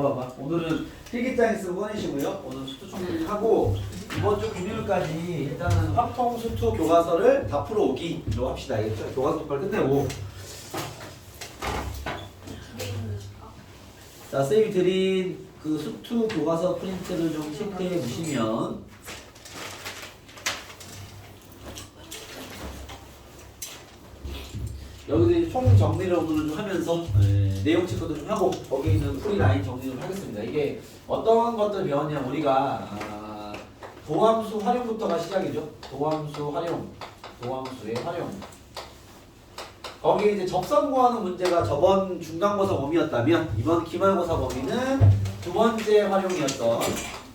봐봐봐. 오늘은 필기장 있으면 꺼내시고요. 오늘 수투 총리하고 이번 주 금요일까지 일단은 확통 수투 교과서를 다 풀어오기로 합시다. 알겠죠? 교과서 쪽발 끝내고. 자, 쌤이 드린 그 수투 교과서 프린트를 좀 체크해 보시면 여기서 총 정리를 오늘 좀 하면서 내용 체크도 좀 하고 거기에 있는 풀이 라인 정리 좀 하겠습니다. 이게 어떤 것들 배웠냐면 우리가 도함수 활용부터가 시작이죠. 도함수 활용, 도함수의 활용. 거기에 이제 접선 구하는 문제가 저번 중간고사 범위였다면 이번 기말고사 범위는 두 번째 활용이었던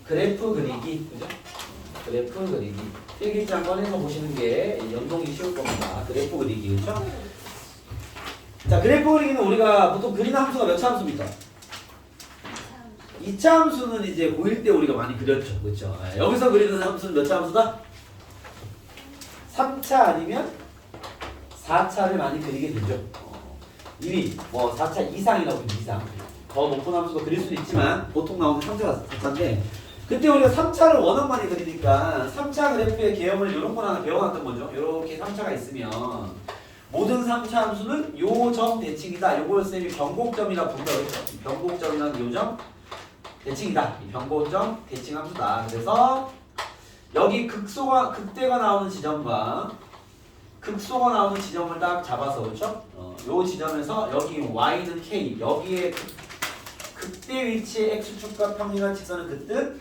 그래프 그리기, 그죠? 그래프 그리기. 필기장 꺼내서 보시는 게 연동이 쉬울 겁니다. 그래프 그리기, 그렇죠? 자, 그래프 그리기는 우리가 보통 그리는 함수가 몇 차 함수입니까? 2차 함수는 이제 고1 때 우리가 많이 그렸죠. 그렇죠? 여기서 그리는 함수는 몇 차 함수다? 3차 아니면 4차를 많이 그리게 되죠. 이미 뭐 4차 이상이라고 하면 이상. 더 높은 함수도 그릴 수는 있지만 보통 나오는 3차가 4차인데 그때 우리가 3차를 워낙 많이 그리니까 3차 그래프의 개념을 이런 거 하나 배워놨던 거죠. 이렇게 3차가 있으면 모든 3차 함수는 요 점 대칭이다. 요걸 쌤이 변곡점이라고 부른다고 했죠. 변곡점이라는 요점 대칭이다. 이 변곡점 대칭 함수다. 그래서 여기 극대가 나오는 지점과 극소가 나오는 지점을 딱 잡아서 그렇죠? 요 지점에서 여기 y는 k 여기에 극대 위치의 x축과 평행한 직선은 그뜻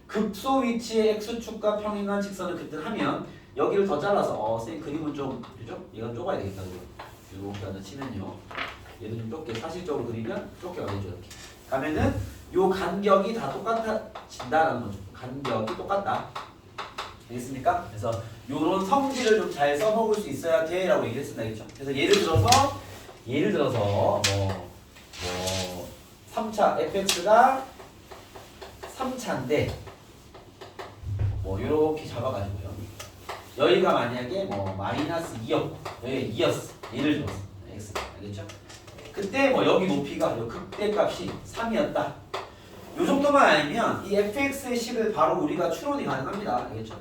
극소 위치의 x축과 평행한 직선은 그뜻 하면 여기를 더 잘라서 선생님 그림은 좀 그죠? 얘가 좁아야 되겠다. 이렇게 하나 치면요. 얘는 좀 좁게 사실적으로 그리면 좁게 가겠죠. 이렇게 가면은 요 간격이 다 똑같아진다라는 거죠. 간격이 똑같다. 알겠습니까? 그래서 요런 성질을 좀 잘 써먹을 수 있어야 돼라고 얘기했습니다. 그렇죠? 그래서 예를 들어서 뭐 3차 fx가 3차인데 뭐 요렇게 잡아가지고요. 여기가 만약에 뭐 마이너스 2였고 여기 2였어. 예를 들어서 x 알겠죠? 그때 뭐 여기 높이가 요 극대값이 3이었다. 요 정도만 알면 이 fx의 식을 바로 우리가 추론이 가능합니다. 알겠죠?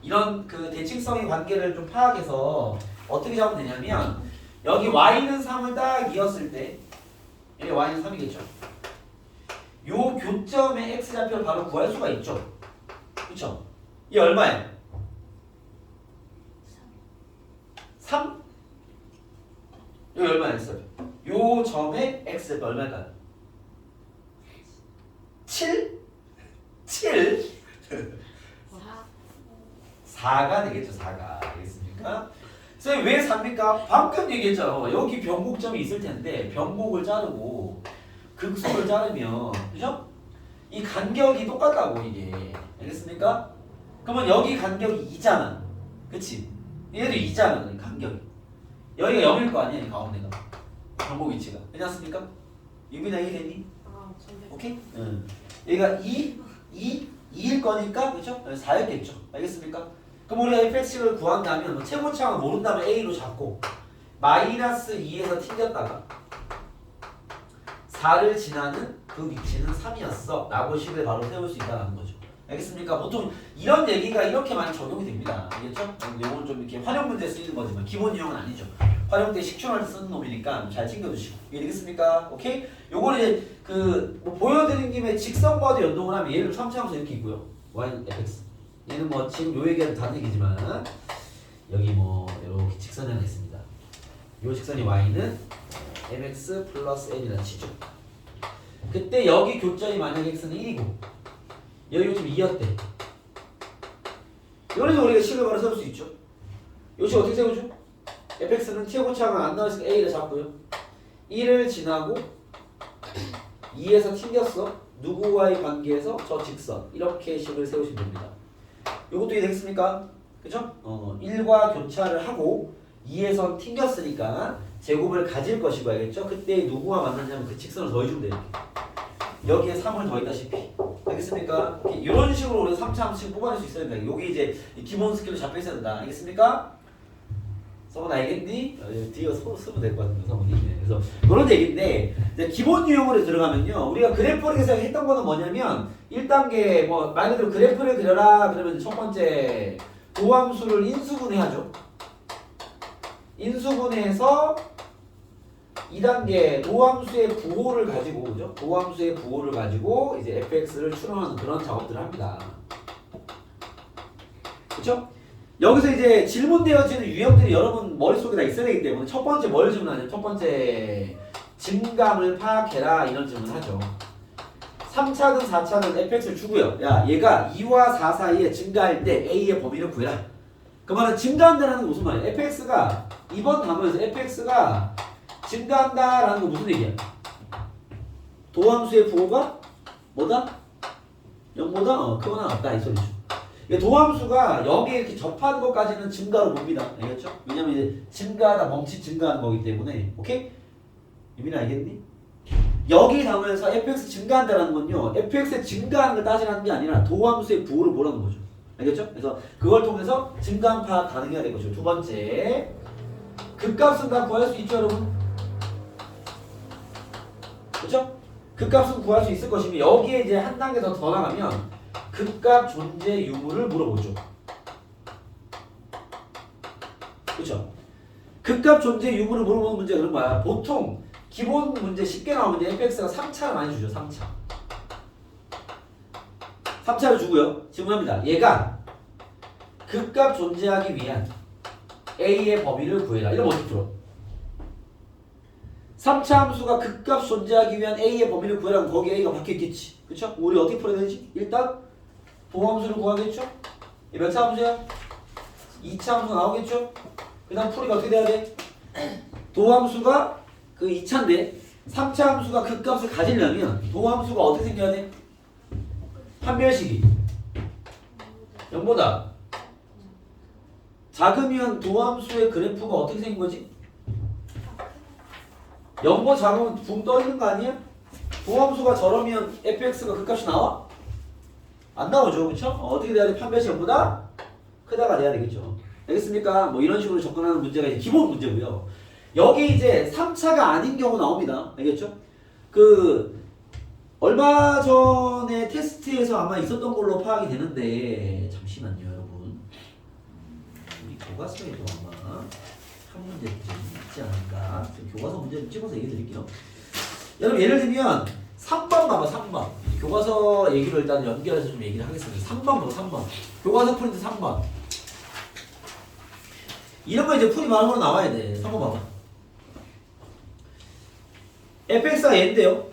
이런 그 대칭성의 관계를 좀 파악해서 어떻게 잡으면 되냐면 여기 y는 3을 딱 이었을 때 여기 y는 3이겠죠. 요 교점의 x좌표를 바로 구할 수가 있죠. 그쵸? 이게 얼마예요? 3? 여기 얼마예요? 요 점의 x좌표 얼마일까요? 7? 7? 4가 되겠죠. 4가 알겠습니까? 선생님 왜 4입니까? 방금 얘기했잖아. 여기 변곡점이 있을 텐데 변곡을 자르고 극소를 자르면 그죠? 이 간격이 똑같다고 이게 알겠습니까? 그러면 여기 간격이 2잖아. 그치? 얘도 2잖아. 간격이 여기가 0일 거 아니야. 이 가운데가 변곡 위치가 괜찮습니까? 유빈아 이해됐니? 오케이? 응. 여기가 2일 거니까 그죠? 4였겠죠. 알겠습니까? 그럼 우리가 fx를 구한다면 뭐 최고차항을 모른다면 a로 잡고 마이너스 2에서 튕겼다가 4를 지나는 그 위치는 3이었어 라고 식을 바로 세울 수 있다는 거죠. 알겠습니까? 보통 이런 얘기가 이렇게 많이 적용이 됩니다. 알겠죠? 이건 좀 이렇게 활용 문제에 쓰이는 거지만 기본 유형은 아니죠. 활용 때 식충할 때 쓰는 놈이니까 잘 챙겨두시고 이해되겠습니까? 오케이? 요걸 이제 뭐 보여드린 김에 직선과도 연동을 하면 얘를 3차함수 이렇게 있고요. y fx 얘는 뭐 지금 요 얘기하는 다른 얘기지만 여기 뭐 이렇게 직선이 하나 있습니다. 요 직선이 y는 mx 플러스 n이라는 치죠. 그때 여기 교점이 만약에 x는 1이고 여기 지금 2였대. 이래서 우리가 식을 바로 세울 수 있죠. 요 식 어떻게 세우죠? fx는 최고차항을 안 나왔으니까 a를 잡고요. 1을 지나고 2에서 튕겼어. 누구와의 관계에서 저 직선 이렇게 식을 세우시면 됩니다. 이것도 이해되겠습니까? 그죠? 1과 교차를 하고 2에서 튕겼으니까 제곱을 가질 것이고 알겠죠? 그때 누구와 만났냐면 그 직선을 더해주면 돼요. 여기에 3을 더했다시피 알겠습니까? 이런 식으로 우리가 3차 함수씩 뽑아낼 수 있어야 된다. 여기 이제 기본 스킬로 잡혀 있어야 된다. 알겠습니까? 성훈 알겠니? 뒤에 서로 쓰면 될 것 같은데 성훈이. 네, 그래서 그런 얘기인데 이제 기본 유형으로 들어가면요. 우리가 그래프를 계속 했던 거는 뭐냐면 1단계 뭐 말 그대로 그래프를 그려라 그러면 첫 번째 도함수를 인수분해하죠. 인수분해해서 2단계 도함수의 부호를 가지고 그죠? 도함수의 부호를 가지고 이제 fx를 추론하는 그런 작업들을 합니다. 그렇죠? 여기서 이제 질문되어지는 유형들이 여러분 머릿속에 다 있어야 되기 때문에 첫 번째 뭘 질문하냐? 첫 번째 증감을 파악해라 이런 질문을 하죠. 3차든 4차든 fx를 주고요. 야 얘가 2와 4 사이에 증가할 때 a의 범위를 구해라. 그 말은 증가한다는 건 무슨 말이야? fx가 이번 단어에서 fx가 증가한다라는 건 무슨 얘기야? 도함수의 부호가 뭐다? 0보다 크거나 같다 이 소리죠. 도함수가 여기에 이렇게 접하는 것까지는 증가로 봅니다. 알겠죠? 왜냐면 이제 증가하다 멈칫 증가하는 거기 때문에. 오케이? 유민아 알겠니? 여기 단어에서 fx 증가한다는 건요. fx의 증가하는 걸 따지라는 게 아니라 도함수의 부호를 보라는 거죠. 알겠죠? 그래서 그걸 통해서 증가한 파악 가능해야 될 것이고 두 번째 극값은 다 구할 수 있죠 여러분? 그렇죠? 극값은 구할 수 있을 것이며 여기에 이제 한 단계 더 나가면 극값 존재 유무를 물어보죠. 그렇죠? 극값 존재 유무를 물어보는 문제가 그런 거야. 보통 기본 문제 쉽게 나오는 문제 fx가 3차를 많이 주죠. 3차. 3차를 주고요. 질문합니다. 얘가 극값 존재하기 위한 a의 범위를 구해라. 이러면 어떻게 풀어? 3차 함수가 극값 존재하기 위한 a의 범위를 구해라면 거기 a가 박혀있겠지. 그쵸? 우리 어떻게 풀어야 되지? 일단 도함수를 구하겠죠? 몇 차 함수야? 2차 함수 나오겠죠? 그 다음 풀이가 어떻게 돼야 돼? 도함수가 그 2차인데 3차 함수가 극값을 가지려면 도함수가 어떻게 생겨야 돼? 판별식이 0보다 작으면 도함수의 그래프가 어떻게 생긴 거지? 0보다 작으면 붕 떠있는 거 아니야? 도함수가 저러면 fx가 극값이 나와? 안 나오죠, 그쵸? 어떻게 돼야 돼? 판별식 0보다 크다가 돼야 되겠죠. 알겠습니까? 뭐 이런 식으로 접근하는 문제가 이제 기본 문제고요. 여기 이제 3차가 아닌 경우 나옵니다. 알겠죠? 그 얼마 전에 테스트에서 아마 있었던 걸로 파악이 되는데 잠시만요, 여러분. 우리 교과서에도 아마 한 문제 있지 않을까? 교과서 문제 좀 찍어서 얘기 드릴게요. 여러분 예를 들면 3번 봐봐, 3번. 교과서 얘기를 일단 연결해서 좀 얘기를 하겠습니다. 3번 봐봐, 3번. 교과서 프린트 3번. 이런 거 이제 풀이 많은 걸로 나와야 돼. 3번 봐봐. fx가 얘인데요.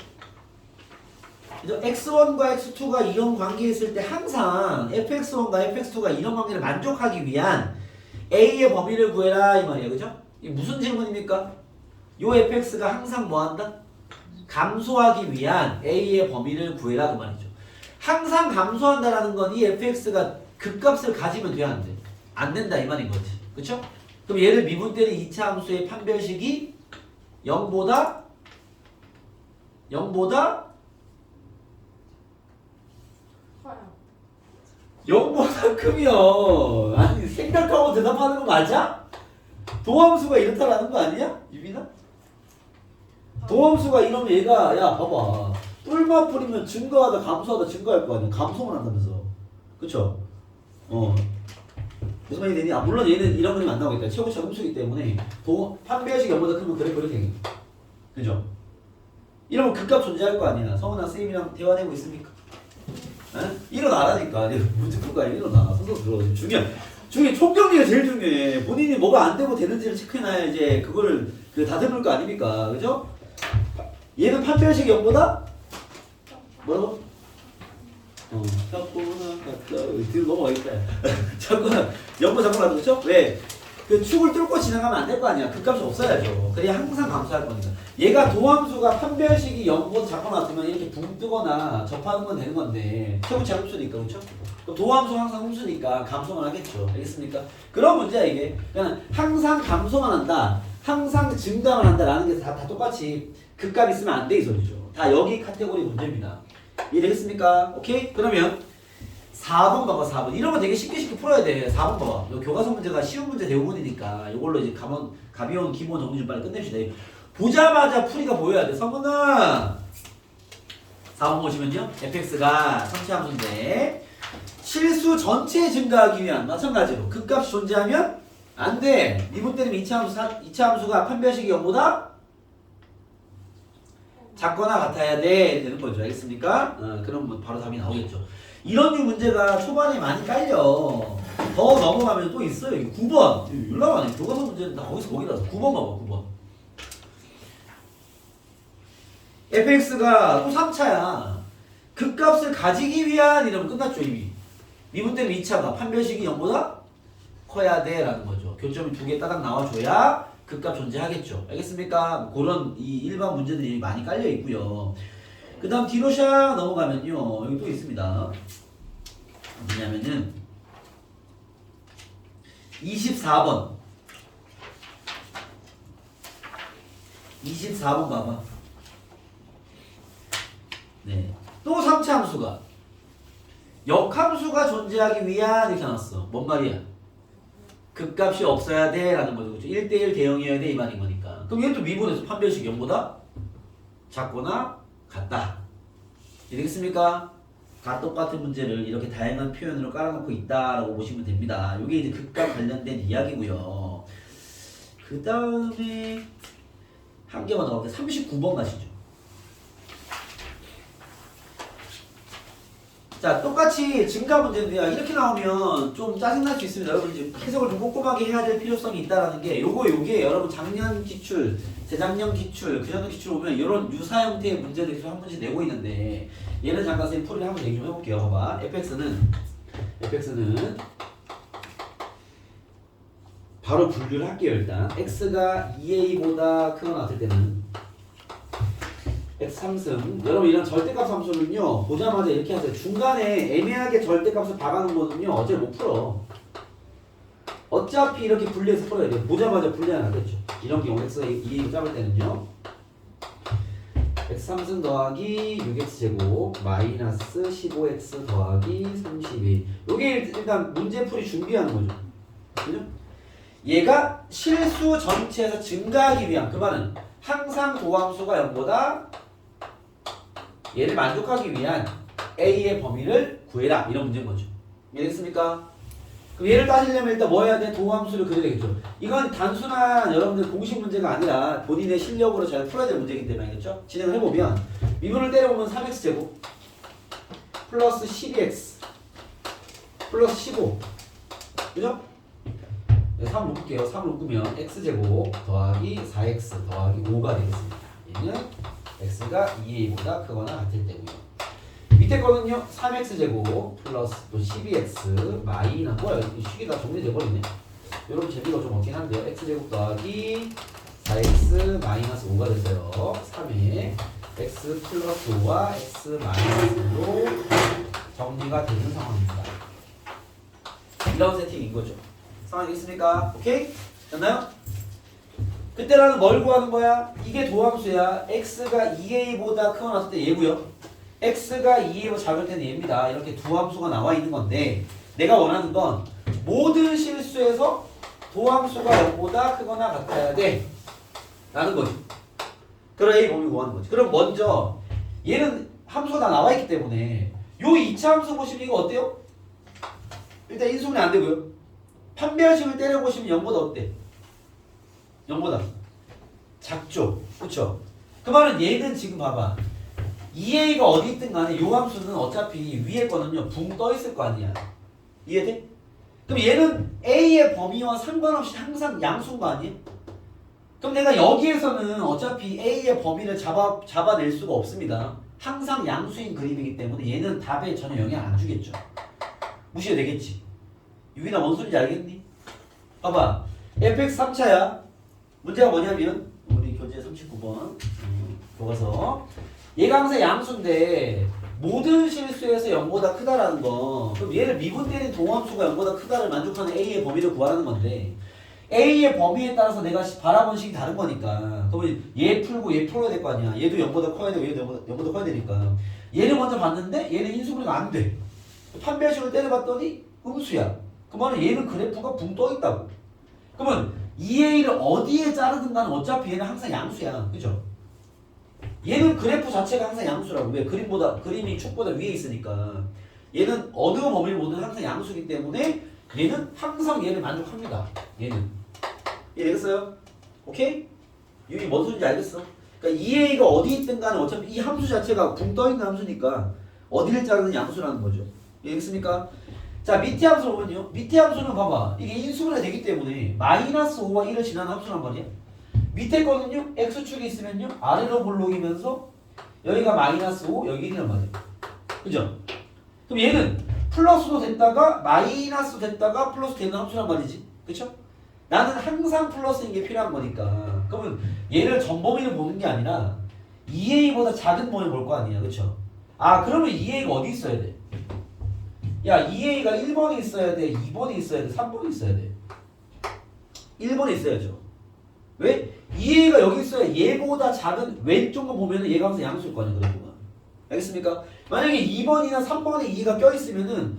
x1과 x2가 이런 관계에 있을 때 항상 fx1과 fx2가 이런 관계를 만족하기 위한 a의 범위를 구해라 이 말이에요. 그죠? 이게 무슨 질문입니까? 요 fx가 항상 뭐 한다? 감소하기 위한 a의 범위를 구해라 그 말이죠. 항상 감소한다라는 건 이 fx가 극값을 가지면 돼야 안 돼? 안 된다 이 말인 거지. 그쵸? 그럼 얘를 미분 때는 2차 함수의 판별식이 0보다 0보다 크면 아니 생각하고 대답하는 거 맞아? 도함수가 이렇다라는 거 아니야? 유빈아? 도함수가 이러면 얘가 야 봐봐 뿔만 뿌리면 증가하다 감소하다 증가할 거 아니야. 감소만 한다면서. 그쵸? 무슨 말이 되니? 물론 얘는 이런 그림 안 나오겠다. 최고차 함수이기 때문에 판별식 0보다 크면 그래프를 되겠네. 그죠? 이러면 극값 존재할 거 아니야. 성훈아 쌤이랑 대화되고 있습니까? 에? 일어나라니까. 문제 풀 거 아니야. 일어나. 손도 들어. 중요해. 총정리가 제일 중요해. 본인이 뭐가 안 되고 되는지를 체크해놔야 이제 그걸 다듬을 거 아닙니까? 그죠? 얘는 판별식 0보다 뭐라고? 자꾸나 갔다. 뒤로 넘어가겠다. 자꾸나 0보다 자꾸나 그렇죠? 왜? 그 축을 뚫고 지나가면 안 될 거 아니야. 극값이 없어야죠. 그래야 항상 감소할 거니까. 얘가 도함수가 판별식이 0보다 작거나 같으면 이렇게 붕 뜨거나 접하는 건 되는 건데 최고치 함수니까 그렇죠? 도함수 항상 함수니까 감소만 하겠죠. 알겠습니까? 그런 문제야 이게. 그러니까 항상 감소만 한다. 항상 증가만 한다라는 게 다 똑같이 극값 있으면 안 돼 이 소리죠. 다 여기 카테고리 문제입니다. 이해되겠습니까? 오케이? 그러면 4번 봐봐 4번. 이런 거 되게 쉽게 풀어야 돼. 4번 봐봐. 요 교과서 문제가 쉬운 문제 대부분이니까 이걸로 이제 가벼운 기본 정리 좀 빨리 끝냅시다. 보자마자 풀이가 보여야 돼. 성훈아 4번 보시면요. fx가 성취함수인데 실수 전체 증가하기 위한 마찬가지로 극값이 존재하면 안 돼. 미분 때리면 2차 함수가 판별식이 0보다 작거나 같아야 돼. 되는 거죠. 알겠습니까? 그럼 바로 답이 나오겠죠. 이런 류 문제가 초반에 많이 깔려. 더 넘어가면 또 있어요. 9번. 연락 안 해. 교과서 문제는 다 거기라서. 9번 봐봐. 9번. fx가 또 3차야. 극값을 가지기 위한 이러면 끝났죠. 이미. 미분 때문에 2차가 판별식이 0보다 커야 돼 라는 거죠. 교점이 2개 따닥 나와줘야 극값 존재하겠죠. 알겠습니까? 그런 이 일반 문제들이 많이 깔려 있고요. 그 다음 뒤로 샥 넘어가면요. 여기 또 있습니다. 뭐냐면은 24번 24번 봐봐. 네. 또 3차 함수가 역함수가 존재하기 위한 이렇게 나왔어. 뭔 말이야? 극값이 없어야 돼 라는 거죠. 그렇죠? 1대1 대응이어야 돼 이 말인 거니까. 그럼 얘는 또 미분에서 판별식 0보다 작거나 같다. 이해되겠습니까? 다 똑같은 문제를 이렇게 다양한 표현으로 깔아놓고 있다라고 보시면 됩니다. 이게 이제 극값 관련된 이야기고요. 그 다음에 한 개만 더 가볼게요. 39번 가시죠. 자, 똑같이 증가 문제인데요. 이렇게 나오면 좀 짜증날 수 있습니다. 여러분 이제 해석을 좀 꼼꼼하게 해야 될 필요성이 있다라는 게 요게 여러분 작년 기출, 재작년 기출, 그전년 기출 오면 이런 유사 형태의 문제들 계속 한 번씩 내고 있는데 얘는 잠깐 선생님 풀이를 한번 얘기 좀 해볼게요. 봐봐. fx는 바로 분류를 할게요. 일단 x가 2a보다 크거나 같을 때는 x3승. 여러분 이런 절대값 함수는요 보자마자 이렇게 하세요. 중간에 애매하게 절대값을 박아놓은 거는요 어제 못 풀어. 어차피 이렇게 분리해서 풀어야 돼요. 보자마자 분리 안 하겠죠. 이런 경우 x가 2a로 잡을 때는요 x3승 더하기 6x제곱 마이너스 15x 더하기 32. 요게 일단 문제풀이 준비하는 거죠. 그죠? 얘가 실수 전체에서 증가하기 위한, 그 말은 항상 도함수가 0보다 얘를 만족하기 위한 A의 범위를 구해라 이런 문제인 거죠. 이해됐습니까? 그럼 얘를 따지려면 일단 뭐 해야 돼? 도함수를 그려야 되겠죠. 이건 단순한 여러분들 공식 문제가 아니라 본인의 실력으로 잘 풀어야 될 문제이기 때문에 알겠죠? 진행을 해보면 미분을 때려보면 3x제곱 플러스 12x 플러스 15 그죠? 3 묶을게요. 3을 묶으면 x제곱 더하기 4x 더하기 5가 되겠습니다. 얘는 x가 2a보다 크거나 같을 때고요. 밑에 거는요 3x제곱 플러스 또 12x 마이너스 뭐야 이 식이 다 정리돼버리네. 여러분 재미가 좀 없긴 한데요. x제곱 더하기 4x 마이너스 5가 됐어요. 3에 x 플러스 5와 x 마이너스로 정리가 되는 상황입니다. 이런 세팅인 거죠. 상황이 있습니까? 오케이? 됐나요? 그때라는 뭘 구하는 거야? 이게 도함수야. x가 2a보다 크거나 같을 때 얘고요. x가 2a보다 작을 때는 얘입니다. 이렇게 두 함수가 나와 있는 건데 내가 원하는 건 모든 실수에서 도함수가 0보다 크거나 같아야 돼 라는 거지. 그럼 a 범위 구하는 거지. 그럼 먼저 얘는 함수가 다 나와 있기 때문에 요 2차 함수 보시면 이거 어때요? 일단 인수분해 안 되고요. 판별식을 때려보시면 0보다 어때? 0보다 작죠? 그쵸? 그 말은 얘는 지금 봐봐 2a가 어디 있든 간에 요 함수는 어차피 위에 거는요 붕 떠 있을 거 아니야. 이해돼? 그럼 얘는 a의 범위와 상관없이 항상 양수인 거 아니야? 그럼 내가 여기에서는 어차피 a의 범위를 잡아낼 수가 없습니다. 항상 양수인 그림이기 때문에 얘는 답에 전혀 영향 안 주겠죠. 무시가 되겠지. 유빈아 뭔 소리인지 알겠니? 봐봐 fx 3차야. 문제가 뭐냐면 우리 교재 39번 교과서 얘가 항상 양수인데 모든 실수에서 0보다 크다라는 거. 그럼 얘를 미분 때린 동함수가 0보다 크다를 만족하는 a의 범위를 구하라는 건데 a의 범위에 따라서 내가 바라본 식이 다른 거니까 그러면 얘 풀고 얘 풀어야 될 거 아니야. 얘도 0보다 커야 되고 얘도 0보다 커야 되니까 얘를 먼저 봤는데 얘는 인수분해가 안 돼. 판별식을 때려봤더니 음수야. 그러면 얘는 그래프가 붕 떠있다고. 그러면 2a를 어디에 자르든 간에 어차피 얘는 항상 양수야. 그죠? 얘는 그래프 자체가 항상 양수라고. 왜? 그림이 축보다 위에 있으니까. 얘는 어느 범위를 보든 항상 양수이기 때문에 얘는 항상 얘를 만족합니다. 얘는. 이해되겠어요? 오케이? 유리 뭔 소리인지 알겠어? 그러니까 2a가 어디 있든 간에 어차피 이 함수 자체가 붕 떠있는 함수니까 어디를 자르든 양수라는 거죠. 이해했습니까? 자, 밑에 함수를 보면요. 밑에 함수는 봐봐. 이게 인수분해 되기 때문에 마이너스 5와 1을 지나는 함수란 말이야. 밑에 거는요. x축이 있으면요. 아래로 볼록이면서 여기가 마이너스 5, 여기 1이란 말이야. 그죠? 그럼 얘는 플러스도 됐다가 마이너스 됐다가 플러스 되는 함수란 말이지. 그쵸? 나는 항상 플러스인 게 필요한 거니까. 그러면 얘를 전범위를 보는 게 아니라 2a보다 작은 범위 볼 거 아니야. 그쵸? 아, 그러면 2a가 어디 있어야 돼? 야, 2a가 1번에 있어야 돼? 2번에 있어야 돼? 3번에 있어야 돼? 1번에 있어야죠. 왜? 2a가 여기 있어야 얘보다 작은 왼쪽만 보면은 얘가 항상 양수일 거 아니야. 그래프가. 알겠습니까? 만약에 2번이나 3번에 2가 껴있으면은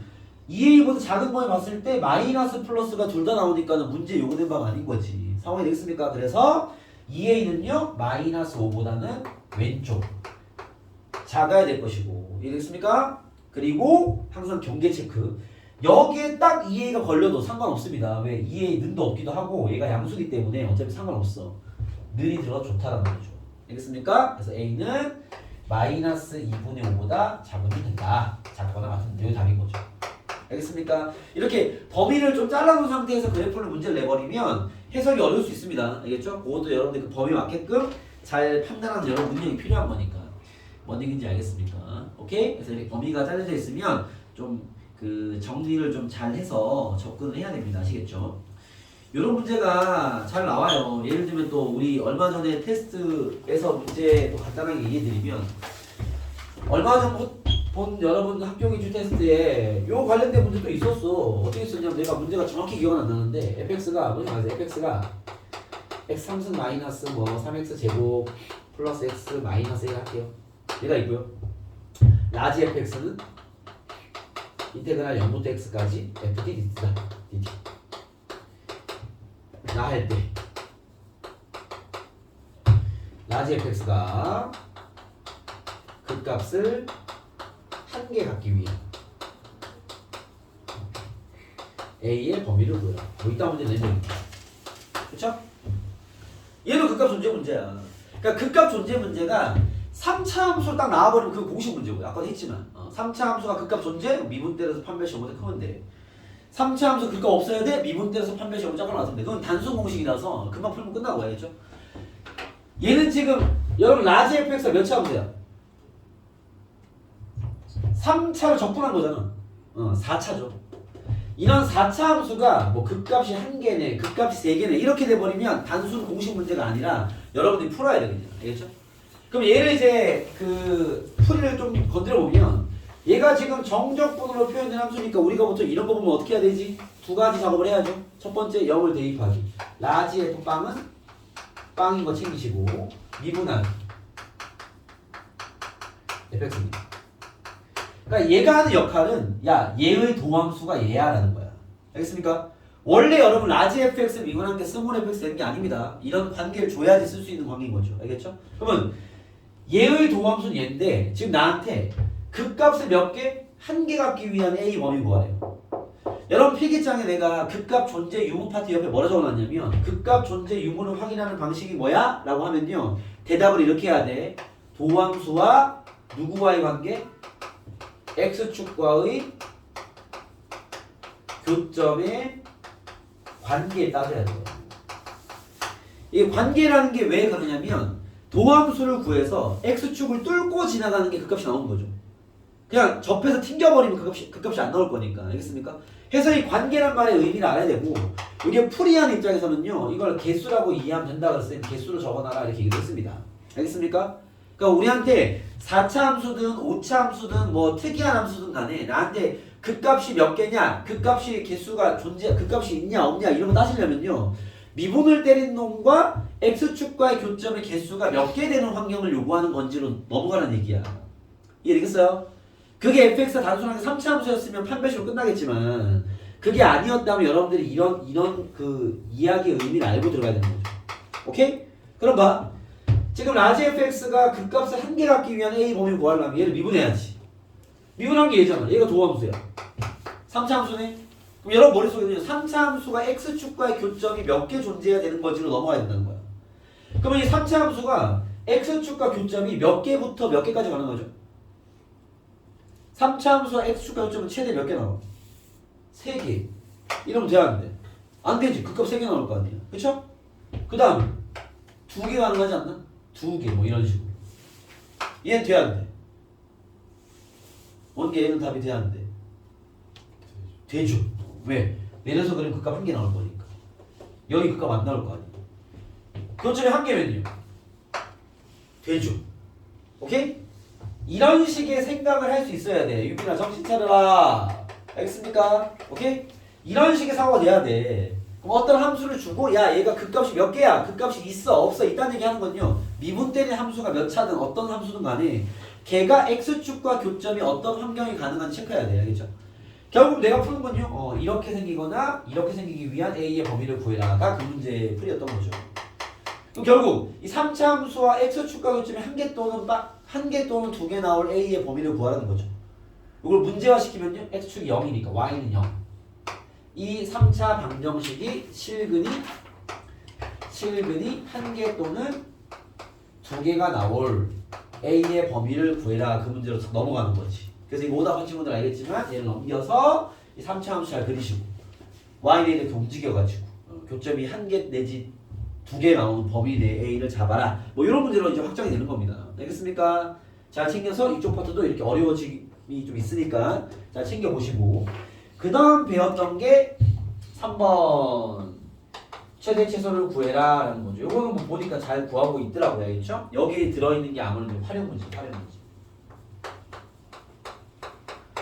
2a보다 작은 범위 봤을 때 마이너스 플러스가 둘 다 나오니까는 문제 요구된 바가 아닌 거지. 상황이 되겠습니까? 그래서 2a는요 마이너스 5보다는 왼쪽 작아야 될 것이고. 이해됐습니까? 그리고 항상 경계 체크. 여기에 딱 2a가 걸려도 상관없습니다. 왜? 2a 는도 없기도 하고 얘가 양수기 때문에 어차피 상관없어. 는이 들어가 좋다라는 거죠. 알겠습니까? 그래서 a는 마이너스 2분의 5보다 작으면 된다. 작거나 같은 이게 답인 거죠. 알겠습니까? 이렇게 범위를 좀 잘라놓은 상태에서 그래프를 문제를 내버리면 해석이 어려울 수 있습니다. 알겠죠? 그것도 여러분들 그 범위 맞게끔 잘 판단하는 여러 능력이 필요한 거니까. 뭔 얘기인지 알겠습니까? 오케이? 그래서 이렇게 범위가 잘려져 있으면 좀 그 정리를 좀 잘 해서 접근을 해야 됩니다. 아시겠죠? 이런 문제가 잘 나와요. 예를 들면 또 우리 얼마 전에 테스트에서 문제 또 간단하게 얘기해드리면 얼마 전 본 여러분 학교 기출 테스트에 요 관련된 문제도 있었어. 어떻게 썼냐면 내가 문제가 정확히 기억은 안 나는데 fx가 뭐지 말세요. fx가 x 3승 마이너스 뭐 3x 제곱 플러스 x 마이너스 1 할게요. 얘가 있고요. 라지 fx는 인테그랄 0부터 x까지 ft dt다. dt. 나 할 때 라지 fx가 극값을 한 개 갖기 위해 a의 범위를 구해라. 뭐 이따 문제 내면 그쵸? 얘도 극값 존재 문제야. 그러니까 극값 존재 문제가 3차 함수로 딱 나와버리면 그 공식 문제고요. 아까도 했지만 3차 함수가 극값 존재? 미분 때려서 판별식 5보다 크면 돼. 3차 함수 극값 없어야 돼? 미분 때려서 판별식 5보다 작으면 안 돼. 그건 단순 공식이라서 금방 풀면 끝나고 알겠죠? 얘는 지금 여러분 라지 fx가 몇 차 함수야? 3차를 적분한 거잖아. 4차죠. 이런 4차 함수가 뭐 극값이 1개네, 극값이 3개네 이렇게 돼버리면 단순 공식 문제가 아니라 여러분들이 풀어야 되거든요. 알겠죠? 그럼 얘를 이제 그 풀이를 좀 건드려 보면 얘가 지금 정적분으로 표현된 함수니까 우리가 보통 이런 거 보면 어떻게 해야 되지? 두 가지 작업을 해야죠. 첫 번째 0을 대입하기. 라지 F빵은 빵인 거 챙기시고 미분하기. fx입니다. 그러니까 얘가 하는 역할은 야 얘의 도함수가 얘야 라는 거야. 알겠습니까? 원래 여러분 라지 fx를 미분한 게 스몰 fx 되는 게 아닙니다. 이런 관계를 줘야지 쓸 수 있는 관계인 거죠. 알겠죠? 그러면 얘의 도함수는 얘인데 지금 나한테 극값을 몇 개? 한 개 갖기 위한 a 범위 구하래요. 여러분 필기장에 내가 극값 존재 유무 파트 옆에 뭐라 적어놨냐면 극값 존재 유무를 확인하는 방식이 뭐야? 라고 하면요 대답을 이렇게 해야 돼. 도함수와 누구와의 관계? x축과의 교점의 관계에 따져야 돼요. 이 관계라는 게 왜 그러냐면 도함수를 구해서 x축을 뚫고 지나가는 게 극값이 나오는 거죠. 그냥 접해서 튕겨버리면 극값이 안 나올 거니까. 알겠습니까? 해서 이 관계란 말의 의미를 알아야 되고 이게 풀이하는 입장에서는요 이걸 개수라고 이해하면 된다 그랬을 때 개수로 적어놔라 이렇게 얘기를 했습니다. 알겠습니까? 그러니까 우리한테 4차 함수든 5차 함수든 뭐 특이한 함수든 간에 나한테 극값이 몇 개냐 극값이 개수가 극값이 있냐 없냐 이런 거 따지려면요 미분을 때린 놈과 x축과의 교점의 개수가 몇 개 되는 환경을 요구하는 건지로 넘어가는 얘기야. 이해되겠어요? 그게 fx가 단순하게 3차 함수였으면 판별식으로 끝나겠지만 그게 아니었다면 여러분들이 이런 그 이야기의 의미를 알고 들어가야 되는 거죠. 오케이? 그럼 봐. 지금 라지 fx가 그 값을 한 개 갖기 위한 a 범위를 구하려면 얘를 미분해야지. 미분한 게 얘잖아. 얘가 도함수야. 3차 함수네. 그럼 여러분 머릿속에는 3차 함수가 x축과의 교점이 몇 개 존재해야 되는 건지로 넘어가야 된다는 거야. 그러면 이 3차 함수가 x축과 교점이 몇 개부터 몇 개까지 가는 거죠? 3차 함수와 x축과 교점은 최대 몇 개 나와? 3개. 이러면 돼야 안 돼? 안 되지. 그 값 3개 나올 거 아니야. 그쵸? 그 다음 2개 가능하지 않나? 2개 뭐 이런 식으로. 얘는 돼야 안 돼? 원계 얘는 답이 돼야 안 돼? 되죠. 왜? 내려서 그리면 그 값 한 개 나올 거니까. 여기 그 값 안 나올 거 아니야. 교점이 한 개면요. 되죠. 오케이? 이런 식의 생각을 할 수 있어야 돼. 유빈아 정신 차려라. 알겠습니까? 오케이? 이런 식의 사고가 돼야 돼. 그럼 어떤 함수를 주고 야 얘가 그 값이 몇 개야? 그 값이 있어? 없어? 이딴 얘기 하는 건요. 미분되는 함수가 몇 차든 어떤 함수든 간에 걔가 x축과 교점이 어떤 환경이 가능한지 체크해야 돼. 알겠죠? 결국 내가 푸는 건요. 이렇게 생기거나 이렇게 생기기 위한 a의 범위를 구해라가 그 문제의 풀이였던 거죠. 그럼 결국 이 3차 함수와 x축과 교점이 한 개 또는 2개 나올 a의 범위를 구하라는 거죠. 이걸 문제화시키면요. x축이 0이니까 y는 0. 이 3차 방정식이 실근이 한 개 또는 2개가 나올 a의 범위를 구해라 그 문제로 넘어가는 거지. 그래서 이 오답한 친구들 알겠지만 얘를 넘겨서 이 3차 함수 잘 그리시고 y는 이렇게 움직여가지고 교점이 한 개 내지 2개 나오는 범위 내 a를 잡아라. 뭐 이런 문제로 이제 확정이 되는 겁니다. 알겠습니까? 잘 챙겨서 이쪽 파트도 이렇게 어려워짐이 좀 있으니까 잘 챙겨보시고 그 다음 배웠던 게 3번 최대 최소를 구해라 라는 거죠. 요거는 뭐 보니까 잘 구하고 있더라고요. 알겠죠? 여기에 들어있는 게 아무래도 활용 문제.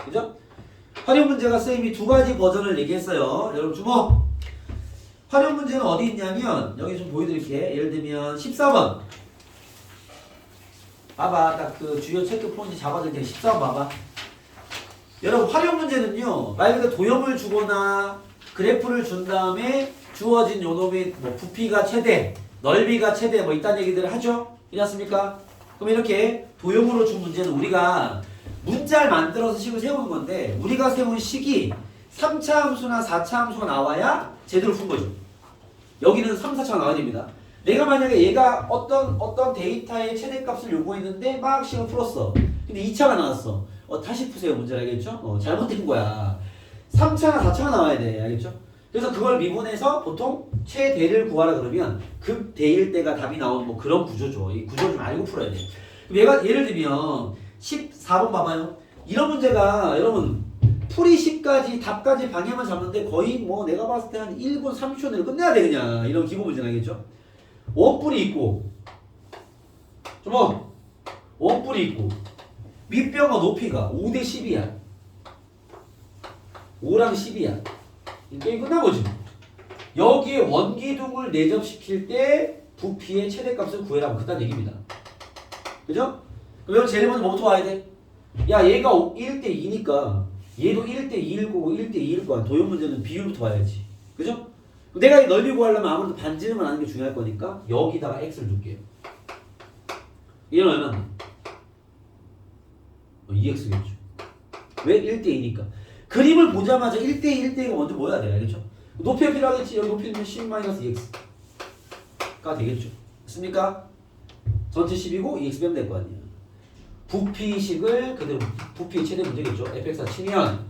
그죠? 활용 문제가 쌤이 두 가지 버전을 얘기했어요. 여러분 주목! 활용 문제는 어디 있냐면 여기 좀 보여드릴게. 예를 들면 14번 봐봐. 딱 그 주요 체크 포인트 잡아줄 때 14번 봐봐. 여러분 활용 문제는요. 말 그대로 도형을 주거나 그래프를 준 다음에 주어진 요놈의 뭐 부피가 최대, 넓이가 최대 뭐 이딴 얘기들을 하죠. 그렇지 않습니까? 그럼 이렇게 도형으로 준 문제는 우리가 문자를 만들어서 식을 세우는 건데 우리가 세운 식이 3차 함수나 4차 함수가 나와야 제대로 푼 거죠. 여기는 3, 4차가 나와야 됩니다. 내가 만약에 얘가 어떤 데이터의 최대값을 요구했는데 막 식을 풀었어. 근데 2차가 나왔어. 다시 푸세요. 문제를 알겠죠? 잘못된 거야. 3차나 4차가 나와야 돼. 알겠죠? 그래서 그걸 미분해서 보통 최대를 구하라 그러면 극대일 때가 답이 나오는 뭐 그런 구조죠. 이 구조를 좀 알고 풀어야 돼. 그럼 얘가 예를 들면 14번 봐봐요. 이런 문제가 여러분 풀이 10까지 답까지 방향만 잡는데 거의 뭐 내가 봤을 때 한 1분 30초 내로 끝내야 돼 그냥. 이런 기본 문제는 알겠죠? 원뿔이 있고 원뿔이 있고 밑변과 높이가 5대 10이야. 5랑 10이야. 게임 끝난 거지. 여기에 원기둥을 내접시킬 때 부피의 최대값을 구해라. 그딴 얘기입니다. 그죠? 그럼 제일 먼저 뭐부터 와야 돼? 야 얘가 1대 2니까 얘도 1대 2일 거고 1대 2일 거야. 도형 문제는 비율부터 와야지. 그죠? 내가 이 넓이 구하려면 아무래도 반지름을 아는 게 중요할 거니까 여기다가 x를 줄게요. 얘는 얼마나? 2x겠죠. 왜? 1대 2니까. 그림을 보자마자 1대 2, 1대 2가 먼저 뭐야 돼? 알겠죠? 높이가 필요하겠지. 여기 높이는 10-2x가 되겠죠. 됐습니까? 전체 10이고 2x 빼면 될 거 아니에요. 부피식을 그대로 부피 최대 문제겠죠. fx가 치면